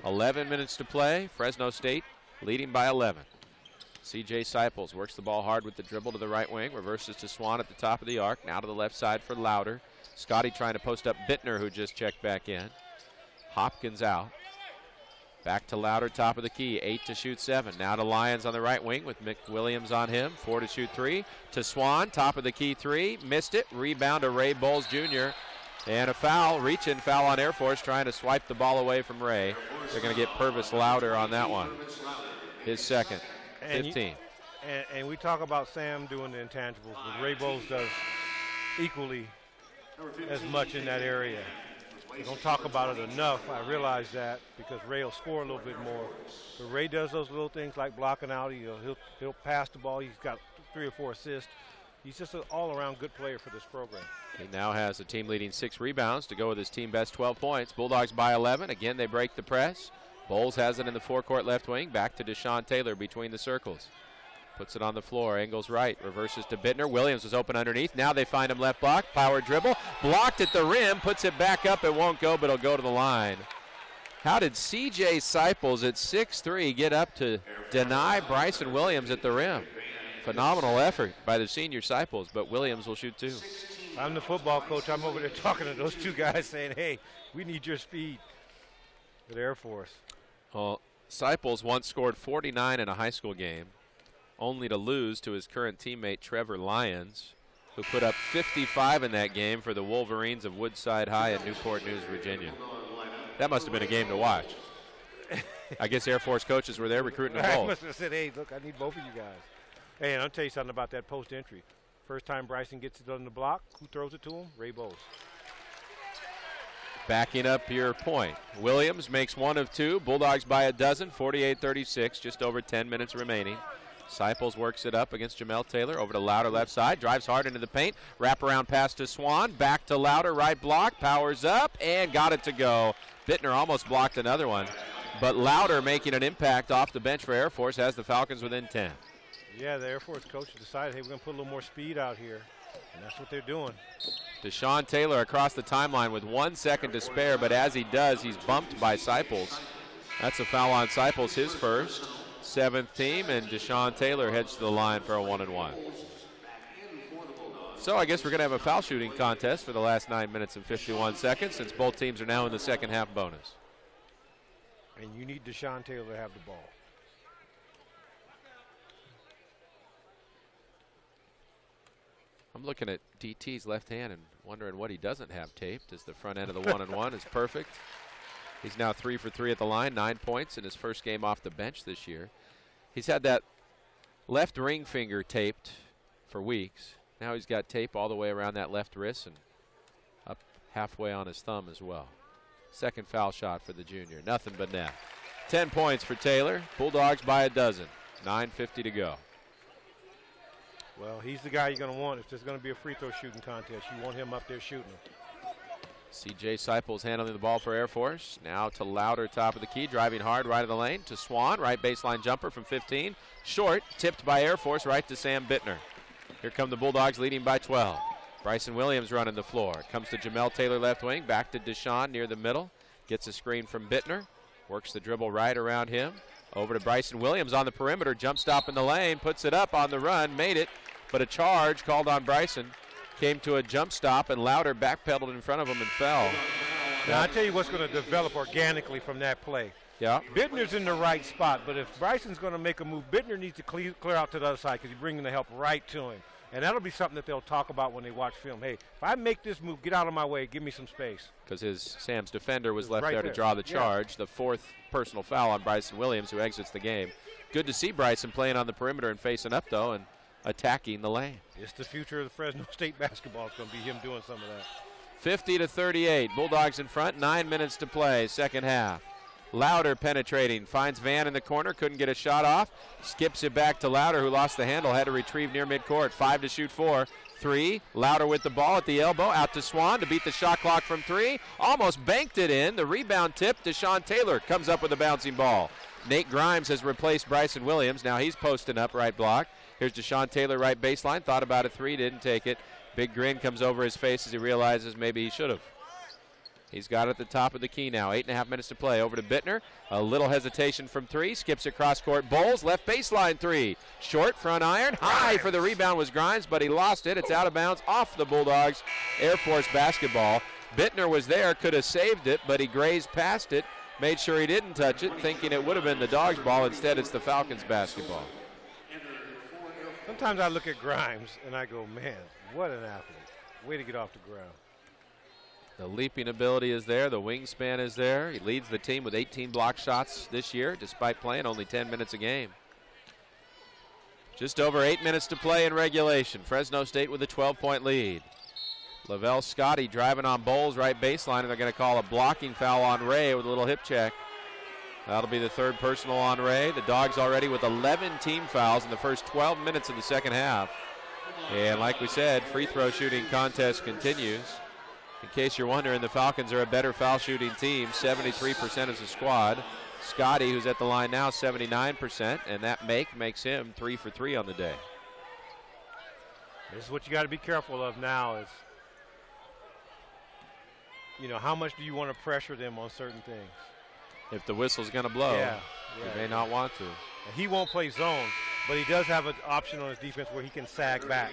11 minutes to play. Fresno State leading by 11. C.J. Seipels works the ball hard with the dribble to the right wing. Reverses to Swan at the top of the arc. Now to the left side for Louder. Scotty trying to post up Bittner, who just checked back in. Hopkins out. Back to Louder, top of the key. 8 to shoot 7. Now to Lyons on the right wing with McWilliams on him. 4 to shoot 3. To Swan, top of the key 3. Missed it. Rebound to Ray Bowles Jr. And a foul, reach-in foul on Air Force, trying to swipe the ball away from Ray. They're going to get Purvis Louder on that one. His second. 15. And we talk about Sam doing the intangibles, but Ray Bowles does equally as much in that area. We don't talk about it enough. I realize that because Ray will score a little bit more. But Ray does those little things like blocking out. He'll pass the ball. He's got 3 or 4 assists. He's just an all-around good player for this program. He now has a team-leading 6 rebounds to go with his team-best 12 points. Bulldogs by 11. Again, they break the press. Bowles has it in the forecourt left wing. Back to Deshaun Taylor between the circles. Puts it on the floor. Angles right. Reverses to Bittner. Williams was open underneath. Now they find him left block. Power dribble. Blocked at the rim. Puts it back up. It won't go, but it'll go to the line. How did C.J. Seipels at 6'3" get up to deny Bryson Williams at the rim? Phenomenal effort by the senior Seipels, but Williams will shoot 2. I'm the football coach. I'm over there talking to those 2 guys saying, hey, we need your speed at Air Force. Well, Seipels once scored 49 in a high school game, only to lose to his current teammate Trevor Lyons, who put up 55 in that game for the Wolverines of Woodside High in Newport News, Virginia. That must have been a game to watch. I guess Air Force coaches were there recruiting them I both. must have said, hey, look, I need both of you guys. Hey, and I'll tell you something about that post entry. First time Bryson gets it on the block, who throws it to him? Ray Bowles. Backing up your point. Williams makes 1 of 2. Bulldogs by a dozen, 48-36, just over 10 minutes remaining. Seipels works it up against Jamel Taylor. Over to Louder left side. Drives hard into the paint. Wraparound pass to Swan. Back to Louder, right block. Powers up and got it to go. Bittner almost blocked another one. But Louder making an impact off the bench for Air Force has the Falcons within 10. Yeah, the Air Force coach decided, hey, we're going to put a little more speed out here. And that's what they're doing. Deshaun Taylor across the timeline with 1 second to spare, but as he does, he's bumped by Seipels. That's a foul on Seipels, his first. 7th team, and Deshaun Taylor heads to the line for a 1-and-1. So I guess we're going to have a foul shooting contest for the last 9 minutes and 51 seconds since both teams are now in the second half bonus. And you need Deshaun Taylor to have the ball. I'm looking at DT's left hand and wondering what he doesn't have taped, as the front end of the 1-and-1 is perfect. He's now 3 for 3 at the line, 9 points in his first game off the bench this year. He's had that left ring finger taped for weeks. Now he's got tape all the way around that left wrist and up halfway on his thumb as well. Second foul shot for the junior, nothing but net. 10 points for Taylor. Bulldogs by a dozen, 9:50 to go. Well, he's the guy you're going to want. If there's going to be a free throw shooting contest, you want him up there shooting them. C.J. Seipels handling the ball for Air Force. Now to Louder, top of the key, driving hard right of the lane to Swan, right baseline jumper from 15. Short, tipped by Air Force right to Sam Bittner. Here come the Bulldogs leading by 12. Bryson Williams running the floor. Comes to Jamel Taylor left wing, back to Deshaun near the middle. Gets a screen from Bittner. Works the dribble right around him. Over to Bryson Williams on the perimeter. Jump stop in the lane. Puts it up on the run. Made it. But a charge called on Bryson. Came to a jump stop, and Louder backpedaled in front of him and fell. Now, I'll tell you what's going to develop organically from that play. Yeah. Bittner's in the right spot, but if Bryson's going to make a move, Bittner needs to clear out to the other side because he's bringing the help right to him. And that'll be something that they'll talk about when they watch film. Hey, if I make this move, get out of my way, give me some space. Because Sam's defender was left right there to there. draw the charge. The 4th personal foul on Bryson Williams, who exits the game. Good to see Bryson playing on the perimeter and facing up, though, and attacking the lane. It's the future of the Fresno State basketball. It's going to be him doing some of that. 50-38. Bulldogs in front. 9 minutes to play. Second half. Louder penetrating. Finds Van in the corner. Couldn't get a shot off. Skips it back to Louder, who lost the handle. Had to retrieve near midcourt. 5 to shoot 4. 3. Louder with the ball at the elbow. Out to Swan to beat the shot clock from 3. Almost banked it in. The rebound tip. Deshaun Taylor comes up with a bouncing ball. Nate Grimes has replaced Bryson Williams. Now he's posting up right block. Here's Deshaun Taylor right baseline. Thought about a 3. Didn't take it. Big grin comes over his face as he realizes maybe he should have. He's got it at the top of the key now. 8.5 minutes to play. Over to Bittner. A little hesitation from 3. Skips across court. Bowles, left baseline 3. Short front iron. High for the rebound was Grimes, but he lost it. It's out of bounds off the Bulldogs. Air Force basketball. Bittner was there, could have saved it, but he grazed past it. Made sure he didn't touch it, thinking it would have been the Dogs' ball. Instead, it's the Falcons' basketball. Sometimes I look at Grimes and I go, man, what an athlete. Way to get off the ground. The leaping ability is there. The wingspan is there. He leads the team with 18 block shots this year, despite playing only 10 minutes a game. Just over 8 minutes to play in regulation. Fresno State with a 12-point lead. Lavelle Scotty driving on Bowles right baseline, and they're going to call a blocking foul on Ray with a little hip check. That'll be the 3rd personal on Ray. The Dogs already with 11 team fouls in the first 12 minutes of the second half. And like we said, free throw shooting contest continues. In case you're wondering, the Falcons are a better foul shooting team, 73% as a squad. Scotty, who's at the line now, 79%, and that makes him 3 for 3 on the day. This is what you got to be careful of now is, how much do you want to pressure them on certain things? If the whistle's going to blow, you may not want to. And he won't play zone, but he does have an option on his defense where he can sag back,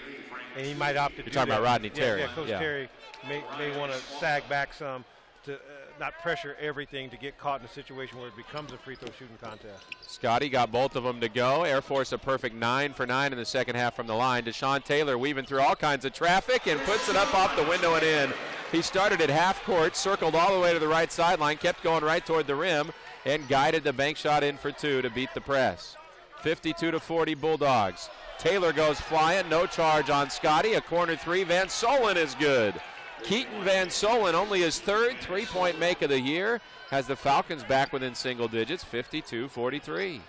and he might opt to do that. You're talking about Rodney Terry. Yeah, Coach Terry may want to sag back some to not pressure everything to get caught in a situation where it becomes a free throw shooting contest. Scotty got both of them to go. Air Force a perfect 9 for 9 in the second half from the line. Deshaun Taylor weaving through all kinds of traffic and puts it up off the window and in. He started at half court, circled all the way to the right sideline, kept going right toward the rim, and guided the bank shot in for 2 to beat the press. 52-40 Bulldogs. Taylor goes flying, no charge on Scotty. A corner 3, Van Solen is good. Keaton Van Solen, only his 3rd three-point make of the year, has the Falcons back within single digits, 52-43. You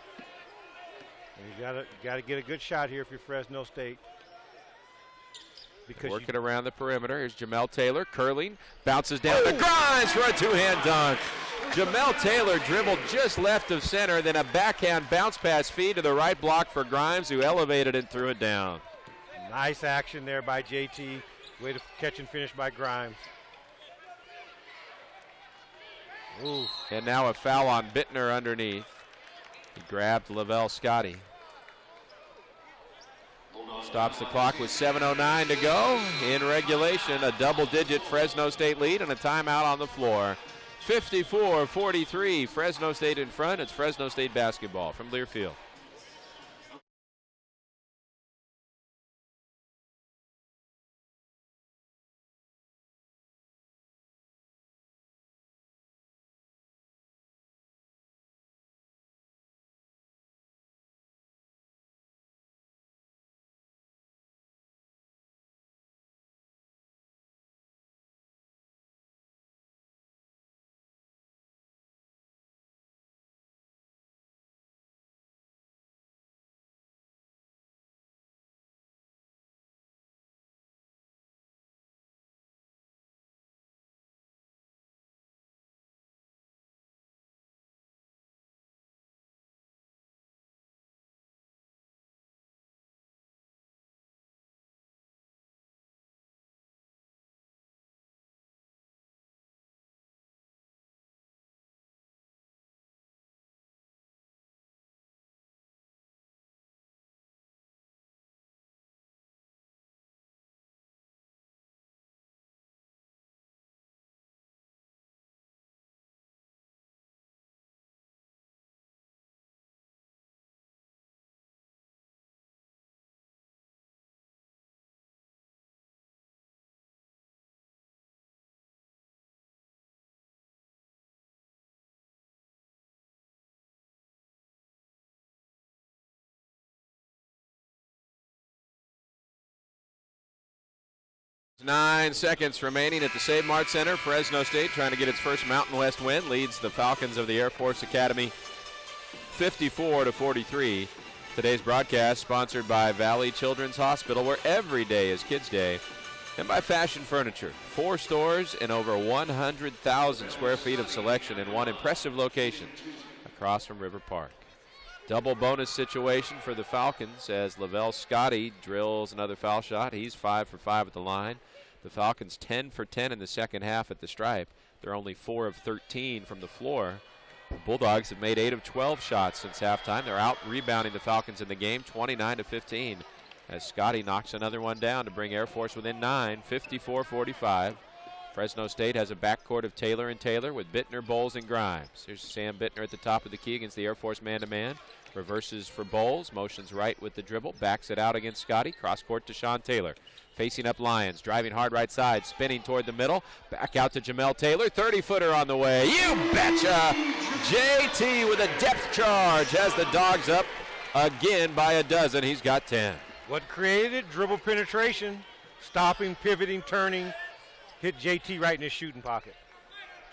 got to get a good shot here if you're Fresno State. Because working around the perimeter. Here's Jamel Taylor curling, bounces down to Grimes for a 2-hand dunk. Jamel Taylor dribbled just left of center, then a backhand bounce pass feed to the right block for Grimes, who elevated and threw it down. Nice action there by JT. Way to catch and finish by Grimes. Ooh. And now a foul on Bittner underneath. He grabbed Lavelle Scotty. Stops the clock with 7:09 to go. In regulation, a double-digit Fresno State lead and a timeout on the floor. 54-43, Fresno State in front. It's Fresno State basketball from Learfield. 9 seconds remaining at the Save Mart Center. Fresno State trying to get its first Mountain West win, leads the Falcons of the Air Force Academy 54-43. Today's broadcast sponsored by Valley Children's Hospital, where every day is Kids Day, and by Fashion Furniture. 4 stores and over 100,000 square feet of selection in one impressive location across from River Park. Double bonus situation for the Falcons as Lavelle Scotty drills another foul shot. He's 5 for 5 at the line. The Falcons 10 for 10 in the second half at the stripe. They're only 4 of 13 from the floor. The Bulldogs have made 8 of 12 shots since halftime. They're out rebounding the Falcons in the game 29-15 as Scotty knocks another one down to bring Air Force within 9, 54-45. Fresno State has a backcourt of Taylor and Taylor with Bittner, Bowles, and Grimes. Here's Sam Bittner at the top of the key against the Air Force man-to-man. Reverses for Bowles, motions right with the dribble, backs it out against Scotty. Cross-court to Sean Taylor. Facing up Lyons, driving hard right side, spinning toward the middle. Back out to Jamel Taylor, 30-footer on the way. You betcha! JT with a depth charge has the Dogs up again by a dozen. He's got 10. What created it? Dribble penetration, stopping, pivoting, turning, hit JT right in his shooting pocket.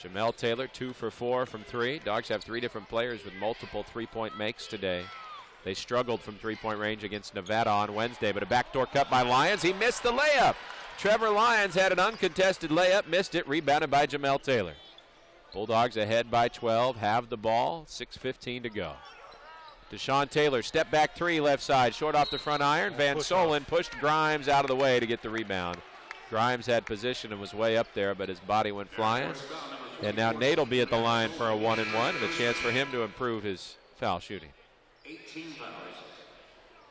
Jamel Taylor 2 for 4 from 3. Dogs have 3 different players with multiple three-point makes today. They struggled from three-point range against Nevada on Wednesday, but a backdoor cut by Lyons. He missed the layup. Trevor Lyons had an uncontested layup, missed it, rebounded by Jamel Taylor. Bulldogs ahead by 12, have the ball, 6:15 to go. Deshaun Taylor, step back 3 left side, short off the front iron. Van Solen pushed Grimes out of the way to get the rebound. Grimes had position and was way up there, but his body went flying. And now Nate will be at the line for a 1-and-1 and a chance for him to improve his foul shooting. 18 fouls.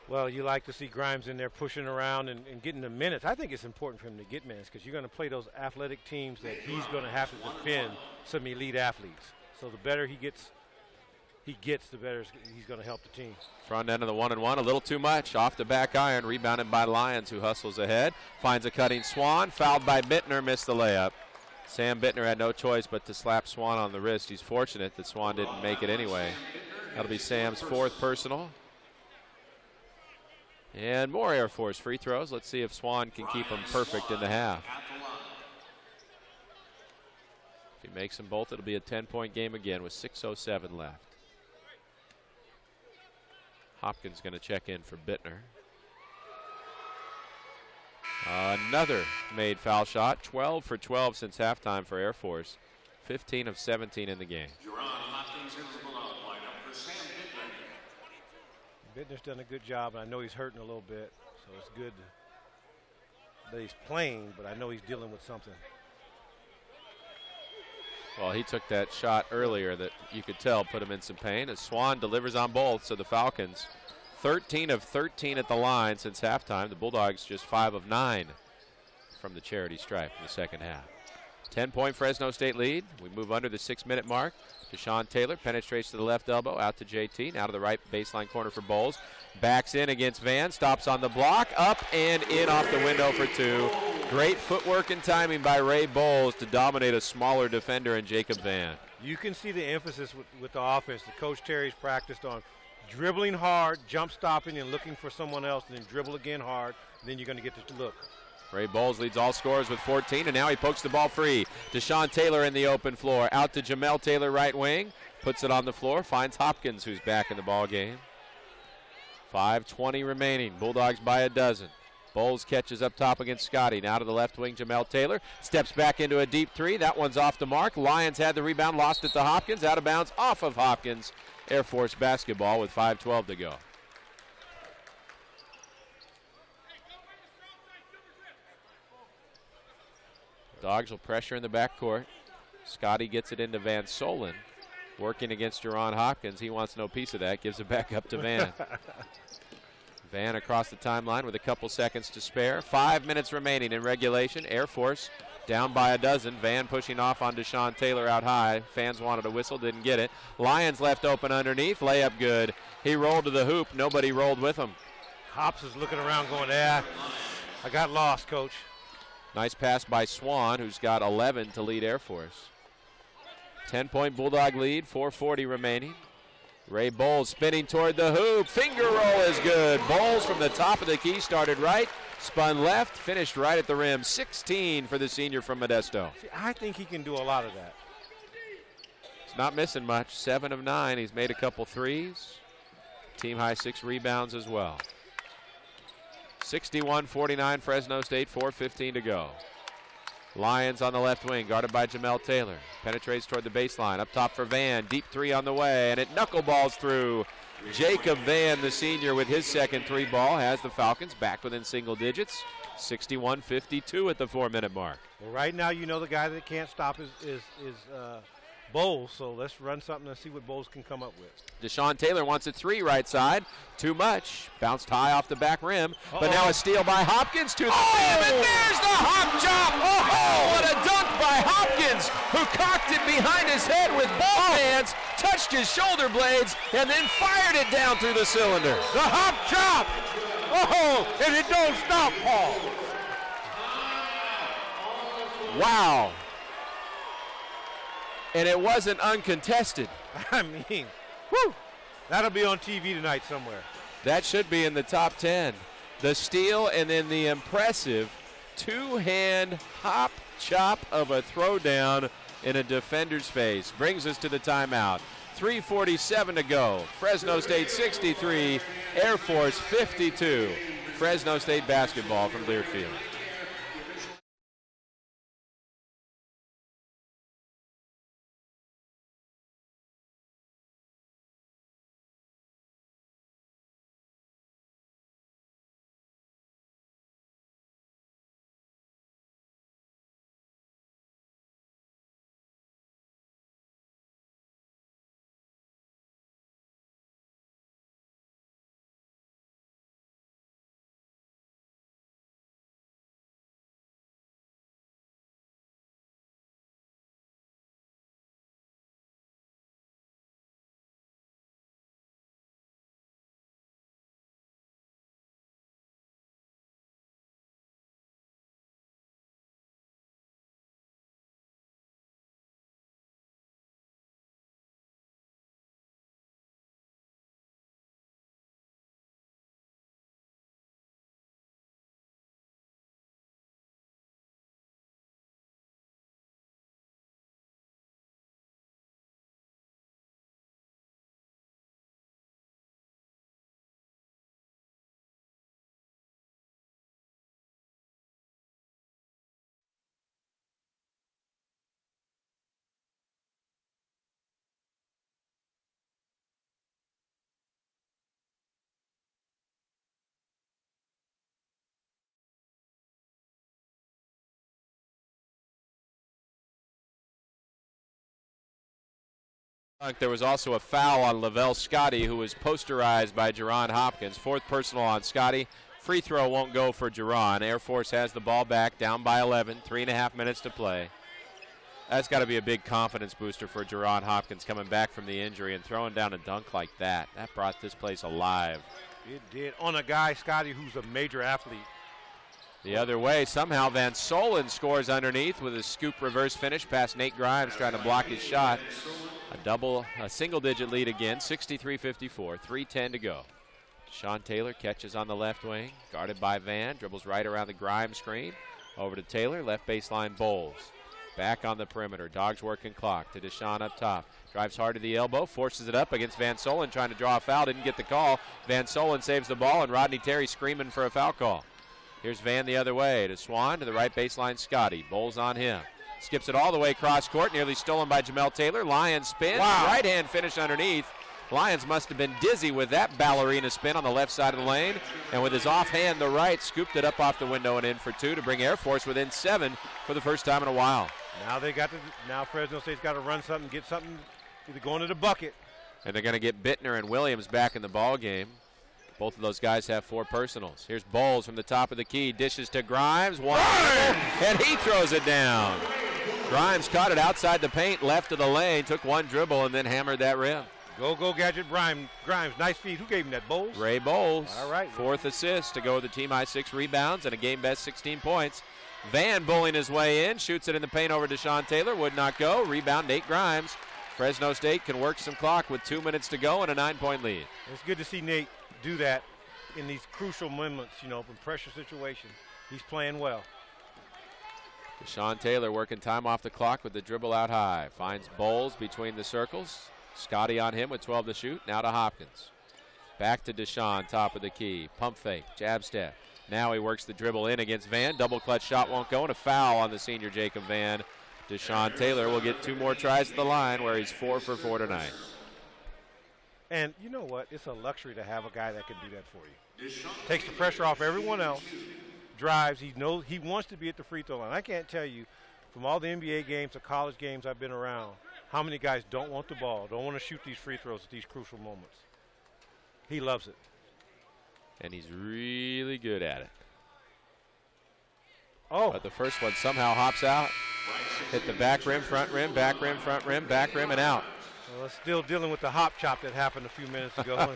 Well, you like to see Grimes in there pushing around and getting the minutes. I think it's important for him to get minutes because you're going to play those athletic teams that he's going to have to defend some elite athletes. So the better he gets, the better he's going to help the team. Front end of the 1-and-1, a little too much. Off the back iron, rebounded by Lyons, who hustles ahead. Finds a cutting Swan, fouled by Bittner, missed the layup. Sam Bittner had no choice but to slap Swan on the wrist. He's fortunate that Swan didn't make it anyway. That'll be Sam's 4th personal. And more Air Force free throws. Let's see if Swan can keep them perfect in the half. If he makes them both, it'll be a 10-point game again with 6:07 left. Hopkins going to check in for Bittner. Another made foul shot. 12 for 12 since halftime for Air Force. 15 of 17 in the game. Bittner's done a good job, and I know he's hurting a little bit, so it's good that he's playing, but I know he's dealing with something. Well, he took that shot earlier that you could tell put him in some pain, as Swan delivers on both, so the Falcons 13 of 13 at the line since halftime. The Bulldogs just 5 of 9 from the charity stripe in the second half. 10-point Fresno State lead. We move under the 6-minute mark. Deshaun Taylor penetrates to the left elbow, out to JT, now to the right baseline corner for Bowles. Backs in against Van, stops on the block, up and in off the window for 2. Great footwork and timing by Ray Bowles to dominate a smaller defender in Jacob Van. You can see the emphasis with the offense that Coach Terry's practiced on dribbling hard, jump stopping, and looking for someone else, and then dribble again hard, and then you're going to get the look. Ray Bowles leads all scorers with 14, and now he pokes the ball free. Deshaun Taylor in the open floor. Out to Jamel Taylor, right wing. Puts it on the floor. Finds Hopkins, who's back in the ball game. 5:20 remaining. Bulldogs by a dozen. Bowles catches up top against Scotty. Now to the left wing, Jamel Taylor. Steps back into a deep 3. That one's off the mark. Lions had the rebound, lost it to Hopkins. Out of bounds, off of Hopkins. Air Force basketball with 5:12 to go. Dogs will pressure in the backcourt. Scotty gets it into Van Solen. Working against Jerron Hopkins. He wants no piece of that. Gives it back up to Van. Van across the timeline with a couple seconds to spare. 5 minutes remaining in regulation. Air Force down by a dozen. Van pushing off on Deshaun Taylor out high. Fans wanted a whistle, didn't get it. Lions left open underneath. Layup good. He rolled to the hoop. Nobody rolled with him. Hops is looking around going, I got lost, Coach. Nice pass by Swan, who's got 11 to lead Air Force. 10-point Bulldog lead, 4:40 remaining. Ray Bowles spinning toward the hoop. Finger roll is good. Bowles from the top of the key started right, Spun left, finished right at the rim. 16 for the senior from Modesto. See, I think he can do a lot of that. He's not missing much. 7 of 9. He's made a couple threes. Team high 6 rebounds as well. 61-49 Fresno State, 4:15 to go. Lions on the left wing, guarded by Jamel Taylor. Penetrates toward the baseline. Up top for Van. Deep three on the way, and it knuckleballs through. Jacob Van, the senior, with his second three ball, has the Falcons back within single digits. 61-52 at the 4-minute mark. Well, right now, you know the guy that can't stop is Bowles, so let's run something and see what Bowles can come up with. Deshaun Taylor wants a three right side. Too much. Bounced high off the back rim. But now a steal by Hopkins to the rim, and there's the hop chop. Oh, what a dunk by Hopkins, who cocked it behind his head with both hands, touched his shoulder blades, and then fired it down through the cylinder. The hop chop. Oh, and it don't stop, Paul. Wow. And it wasn't uncontested. I mean, whew, that'll be on TV tonight somewhere. That should be in the top 10. The steal and then the impressive two-hand hop chop of a throwdown in a defender's face. Brings us to the timeout. 3:47 to go. Fresno State 63, Air Force 52. Fresno State basketball from Learfield. There was also a foul on Lavelle Scotty, who was posterized by Jerron Hopkins. Fourth personal on Scotty. Free throw won't go for Jerron. Air Force has the ball back, down by 11, 3.5 minutes to play. That's got to be a big confidence booster for Jerron Hopkins coming back from the injury and throwing down a dunk like that. That brought this place alive. It did, on a guy, Scotty, who's a major athlete. The other way, somehow Van Solen scores underneath with a scoop reverse finish past Nate Grimes trying to block his shot. A single-digit lead again, 63-54, 3:10 to go. Deshaun Taylor catches on the left wing, guarded by Van, dribbles right around the Grimes screen. Over to Taylor, left baseline Bowles. Back on the perimeter, Dogs working clock to Deshaun up top. Drives hard to the elbow, forces it up against Van Solen, trying to draw a foul, didn't get the call. Van Solen saves the ball, and Rodney Terry screaming for a foul call. Here's Van the other way to Swan, to the right baseline Scotty. Bowles on him. Skips it all the way cross court, nearly stolen by Jamel Taylor. Lions spin, right hand finish underneath. Lions must have been dizzy with that ballerina spin on the left side of the lane. And with his offhand, the right, scooped it up off the window and in for two to bring Air Force within 7 for the first time in a while. Now Fresno State's got to run something, get something, either going to the bucket. And they're going to get Bittner and Williams back in the ball game. Both of those guys have 4 personals. Here's Bowles from the top of the key, dishes to Grimes, and he throws it down. Grimes caught it outside the paint, left of the lane, took one dribble, and then hammered that rim. Go, Gadget Grimes. Nice feed. Who gave him that, Bowles? Ray Bowles. All right. 4th assist to go with the team high 6 rebounds and a game best 16 points. Van bullying his way in, shoots it in the paint over to Deshaun Taylor, would not go. Rebound, Nate Grimes. Fresno State can work some clock with 2 minutes to go and a 9-point lead. It's good to see Nate do that. in these crucial moments, you know, in pressure situations. He's playing well. Deshaun Taylor working time off the clock with the dribble out high. Finds Bowles between the circles. Scotty on him with 12 to shoot. Now to Hopkins. Back to Deshaun, top of the key. Pump fake, jab step. Now he works the dribble in against Van. Double clutch shot won't go, and a foul on the senior Jacob Van. Deshaun Taylor will get 2 more tries at the line, where he's 4 for 4 tonight. And you know what? It's a luxury to have a guy that can do that for you. Takes the pressure off everyone else. Drives. He knows he wants to be at the free throw line. I can't tell you, from all the NBA games, the college games I've been around, how many guys don't want the ball, don't want to shoot these free throws at these crucial moments. He loves it. And he's really good at it. Oh. But the first one somehow hops out. Hit the back rim, front rim, back rim, front rim, back rim, and out. Well, it's still dealing with the hop chop that happened a few minutes ago.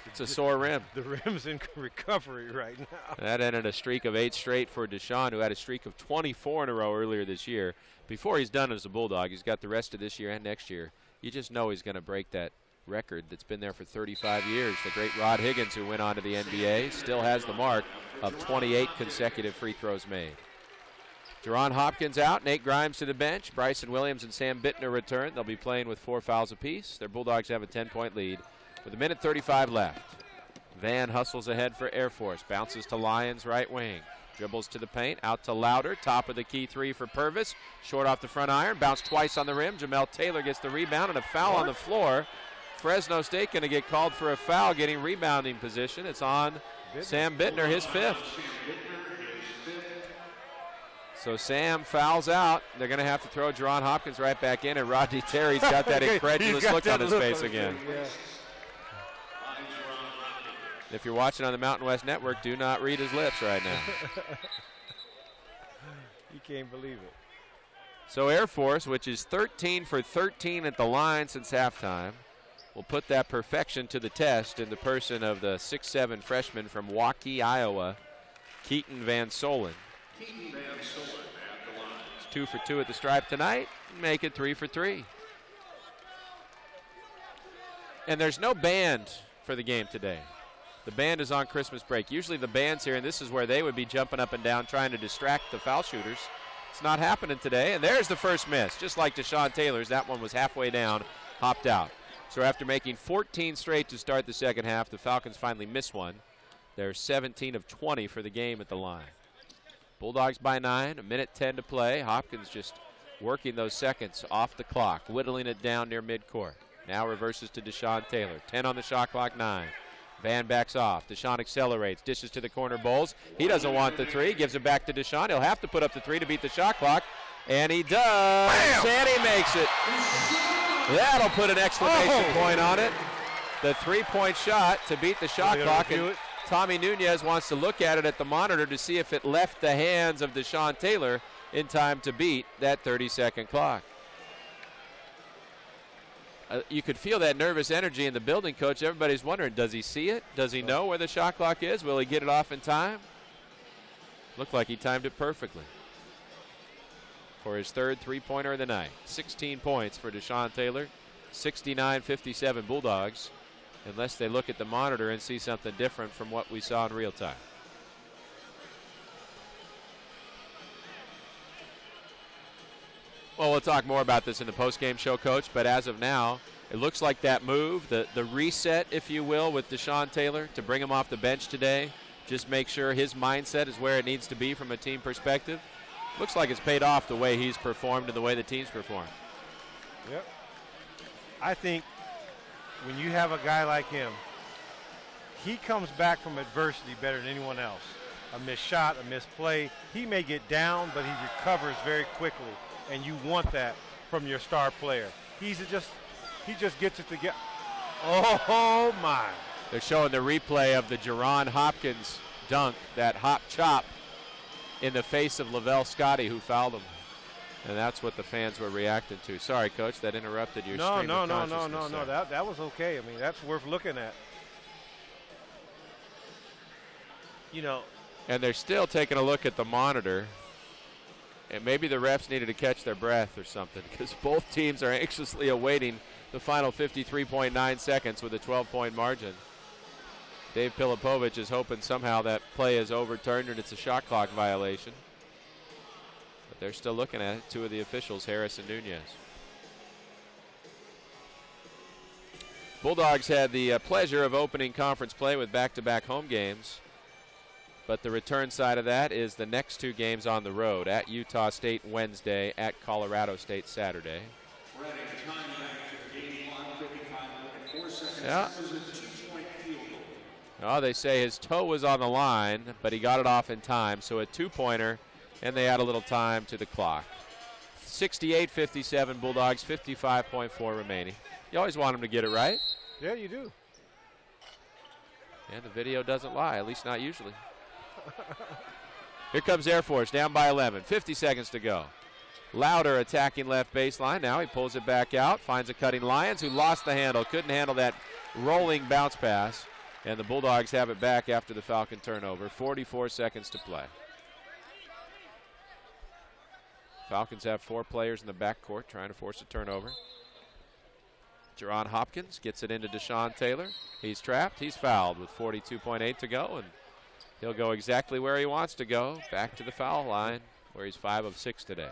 It's a sore rim. The rim's in recovery right now. That ended a streak of 8 straight for Deshaun, who had a streak of 24 in a row earlier this year. Before he's done as a Bulldog, he's got the rest of this year and next year. You just know he's going to break that record that's been there for 35 years. The great Rod Higgins, who went on to the NBA, still has the mark of 28 consecutive free throws made. Jerron Hopkins out, Nate Grimes to the bench, Bryson Williams and Sam Bittner return. They'll be playing with 4 fouls apiece. Their Bulldogs have a 10-point lead with 1:35 left. Van hustles ahead for Air Force, bounces to Lyons right wing, dribbles to the paint, out to Louder, top of the key 3 for Purvis, short off the front iron, bounced twice on the rim. Jamel Taylor gets the rebound and a foul on the floor. Fresno State going to get called for a foul, getting rebounding position. It's on Sam Bittner, his 5th. So Sam fouls out. They're going to have to throw Jerron Hopkins right back in, and Rodney Terry's got that incredulous look on his face again. Yeah. If you're watching on the Mountain West Network, do not read his lips right now. You can't believe it. So Air Force, which is 13 for 13 at the line since halftime, will put that perfection to the test in the person of the 6'7" freshman from Waukee, Iowa, Keaton Van Solen. He's 2 for 2 at the stripe tonight, make it 3 for 3. And there's no band for the game today. The band is on Christmas break. Usually the band's here, and this is where they would be jumping up and down trying to distract the foul shooters. It's not happening today, and there's the first miss. Just like Deshaun Taylor's, that one was halfway down, hopped out. So after making 14 straight to start the second half, the Falcons finally miss one. They're 17 of 20 for the game at the line. Bulldogs by 9, 1:10 to play. Hopkins just working those seconds off the clock, whittling it down near midcourt. Now reverses to Deshaun Taylor. 10 on the shot clock, 9. Van backs off. Deshaun accelerates, dishes to the corner Bowles. He doesn't want the 3, gives it back to Deshaun. He'll have to put up the 3 to beat the shot clock, and he does. Bam! And he makes it. That'll put an exclamation point on it. The 3-point shot to beat the shot clock. And Tommy Nunez wants to look at it at the monitor to see if it left the hands of Deshaun Taylor in time to beat that 30-second clock. You could feel that nervous energy in the building, Coach. Everybody's wondering, does he see it? Does he know where the shot clock is? Will he get it off in time? Looked like he timed it perfectly for his 3rd three-pointer of the night. 16 points for Deshaun Taylor, 69-57 Bulldogs, unless they look at the monitor and see something different from what we saw in real time. Well, we'll talk more about this in the postgame show, Coach, but as of now, it looks like that move, the reset, if you will, with Deshaun Taylor to bring him off the bench today, just make sure his mindset is where it needs to be from a team perspective. Looks like it's paid off the way he's performed and the way the team's performed. Yep. I think when you have a guy like him, he comes back from adversity better than anyone else. A missed shot, a missed play. He may get down, but he recovers very quickly. And you want that from your star player. He just gets it together. Oh my. They're showing the replay of the Jerron Hopkins dunk, that hop chop in the face of Lavelle Scotty, who fouled him. And that's what the fans were reacting to. Sorry, Coach, that interrupted your stream of consciousness. No. That was okay. I mean, that's worth looking at. You know. And they're still taking a look at the monitor. And maybe the refs needed to catch their breath or something, because both teams are anxiously awaiting the final 53.9 seconds with a 12-point margin. Dave Pilipovich is hoping somehow that play is overturned and it's a shot clock violation. But they're still looking at it, two of the officials, Harris and Nunez. Bulldogs had the pleasure of opening conference play with back-to-back home games. But the return side of that is the next two games on the road, at Utah State Wednesday, at Colorado State Saturday. Yeah. Oh, they say his toe was on the line, but he got it off in time, so a two-pointer, and they add a little time to the clock. 68-57 Bulldogs, 55.4 remaining. You always want them to get it right. Yeah, you do. And the video doesn't lie, at least not usually. Here comes Air Force, down by 11, 50 seconds to go. Louder attacking left baseline. Now he pulls it back out, finds a cutting Lyons who lost the handle, couldn't handle that rolling bounce pass. And the Bulldogs have it back after the Falcon turnover. 44 seconds to play. Falcons have 4 players in the backcourt trying to force a turnover. Jerron Hopkins gets it into Deshaun Taylor. He's trapped. He's fouled with 42.8 to go. And he'll go exactly where he wants to go, back to the foul line, where he's 5 of 6 today.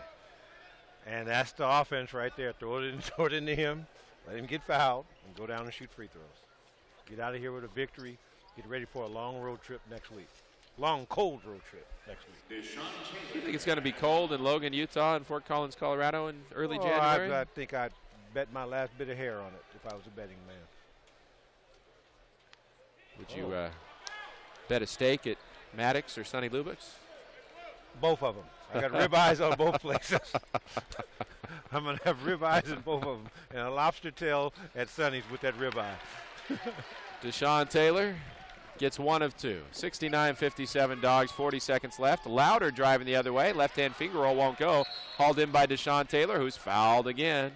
And that's the offense right there. Throw it into him, let him get fouled, and go down and shoot free throws. Get out of here with a victory. Get ready for a long road trip next week. Long, cold road trip next week. You think it's going to be cold in Logan, Utah, and Fort Collins, Colorado in early January? I think I'd bet my last bit of hair on it if I was a betting man. Would you bet a stake at Maddox or Sonny Lubbock's? Both of them. I got ribeyes on both places. I'm going to have ribeyes in both of them and a lobster tail at Sonny's with that ribeye. Deshaun Taylor gets 1 of 2. 69-57 Dogs, 40 seconds left. Louder driving the other way. Left-hand finger roll won't go. Hauled in by Deshaun Taylor, who's fouled again.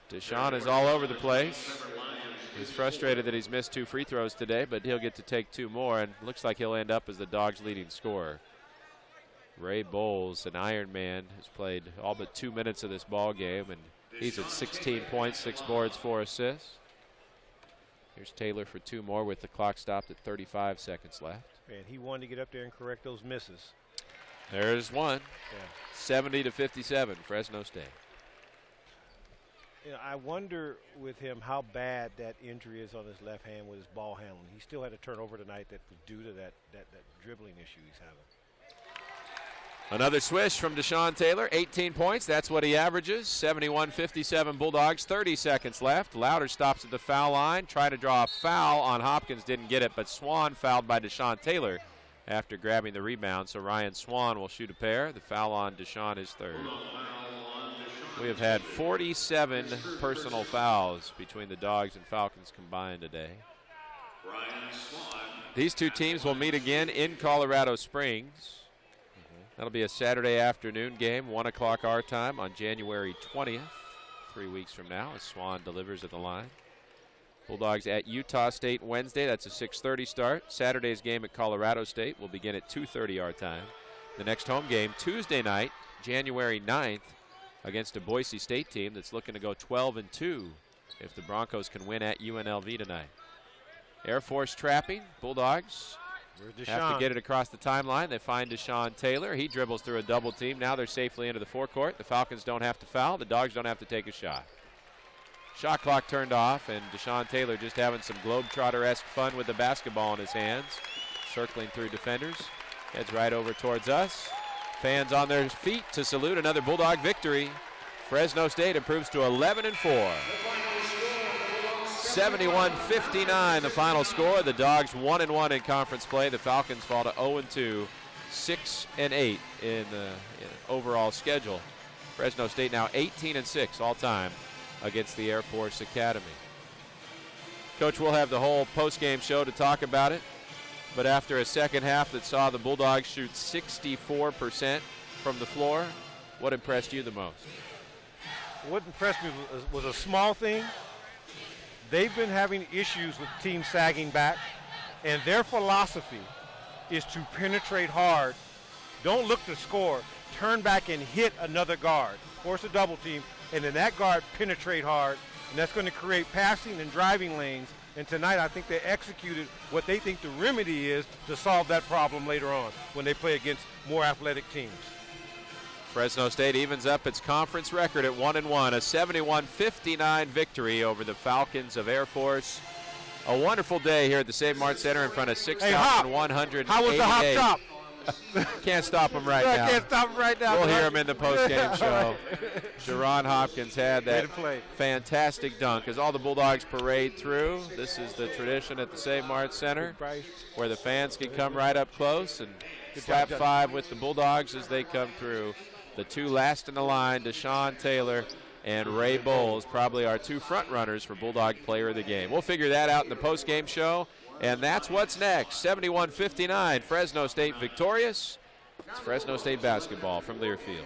Deshaun is all over the place. He's frustrated that he's missed 2 free throws today, but he'll get to take 2 more, and looks like he'll end up as the Dogs' leading scorer. Ray Bowles, an Iron Man, has played all but 2 minutes of this ball game, and he's at 16 points, 6 boards, 4 assists. Here's Taylor for 2 more with the clock stopped at 35 seconds left. And he wanted to get up there and correct those misses. There's one. Yeah. 70-57, Fresno State. You know, I wonder with him how bad that injury is on his left hand with his ball handling. He still had a turnover tonight that was due to that dribbling issue he's having. Another swish from Deshaun Taylor, 18 points. That's what he averages. 71-57 Bulldogs, 30 seconds left. Louder stops at the foul line. Tried to draw a foul on Hopkins, didn't get it, but Swan fouled by Deshaun Taylor after grabbing the rebound. So Ryan Swan will shoot a pair. The foul on Deshaun is 3rd. We have had 47 personal fouls between the Dogs and Falcons combined today. These two teams will meet again in Colorado Springs. That'll be a Saturday afternoon game, 1 o'clock our time on January 20th, 3 weeks from now, as Swan delivers at the line. Bulldogs at Utah State Wednesday. That's a 6:30 start. Saturday's game at Colorado State will begin at 2:30 our time. The next home game, Tuesday night, January 9th, against a Boise State team that's looking to go 12-2 if the Broncos can win at UNLV tonight. Air Force trapping. Bulldogs have to get it across the timeline. They find Deshaun Taylor. He dribbles through a double team. Now they're safely into the forecourt. The Falcons don't have to foul. The Dogs don't have to take a shot. Shot clock turned off, and Deshaun Taylor just having some Globetrotter-esque fun with the basketball in his hands, circling through defenders. Heads right over towards us. Fans on their feet to salute another Bulldog victory. Fresno State improves to 11-4. 71-59 the final score. The Dogs 1-1 in conference play. The Falcons fall to 0-2, 6-8 in the overall schedule. Fresno State now 18-6 all time against the Air Force Academy. Coach, we'll have the whole post-game show to talk about it, but after a second half that saw the Bulldogs shoot 64% from the floor, what impressed you the most? What impressed me was a small thing. They've been having issues with teams sagging back, and their philosophy is to penetrate hard. Don't look to score. Turn back and hit another guard. Force a double team, and then that guard penetrate hard, and that's going to create passing and driving lanes, And tonight I think they executed what they think the remedy is to solve that problem later on when they play against more athletic teams. Fresno State evens up its conference record at 1-1, a 71-59 victory over the Falcons of Air Force. A wonderful day here at the Save Mart Center in front of 6,188. How was the hop top? Can't stop him right now. Can't stop him right now. We'll hear him in the post-game show. Jerron Hopkins had that fantastic dunk as all the Bulldogs parade through. This is the tradition at the Save Mart Center where the fans can come right up close and slap five with the Bulldogs as they come through. The two last in the line, Deshaun Taylor and Ray Bowles, probably our two front runners for Bulldog Player of the Game. We'll figure that out in the post-game show. And that's what's next. 71-59, Fresno State victorious. It's Fresno State basketball from Learfield.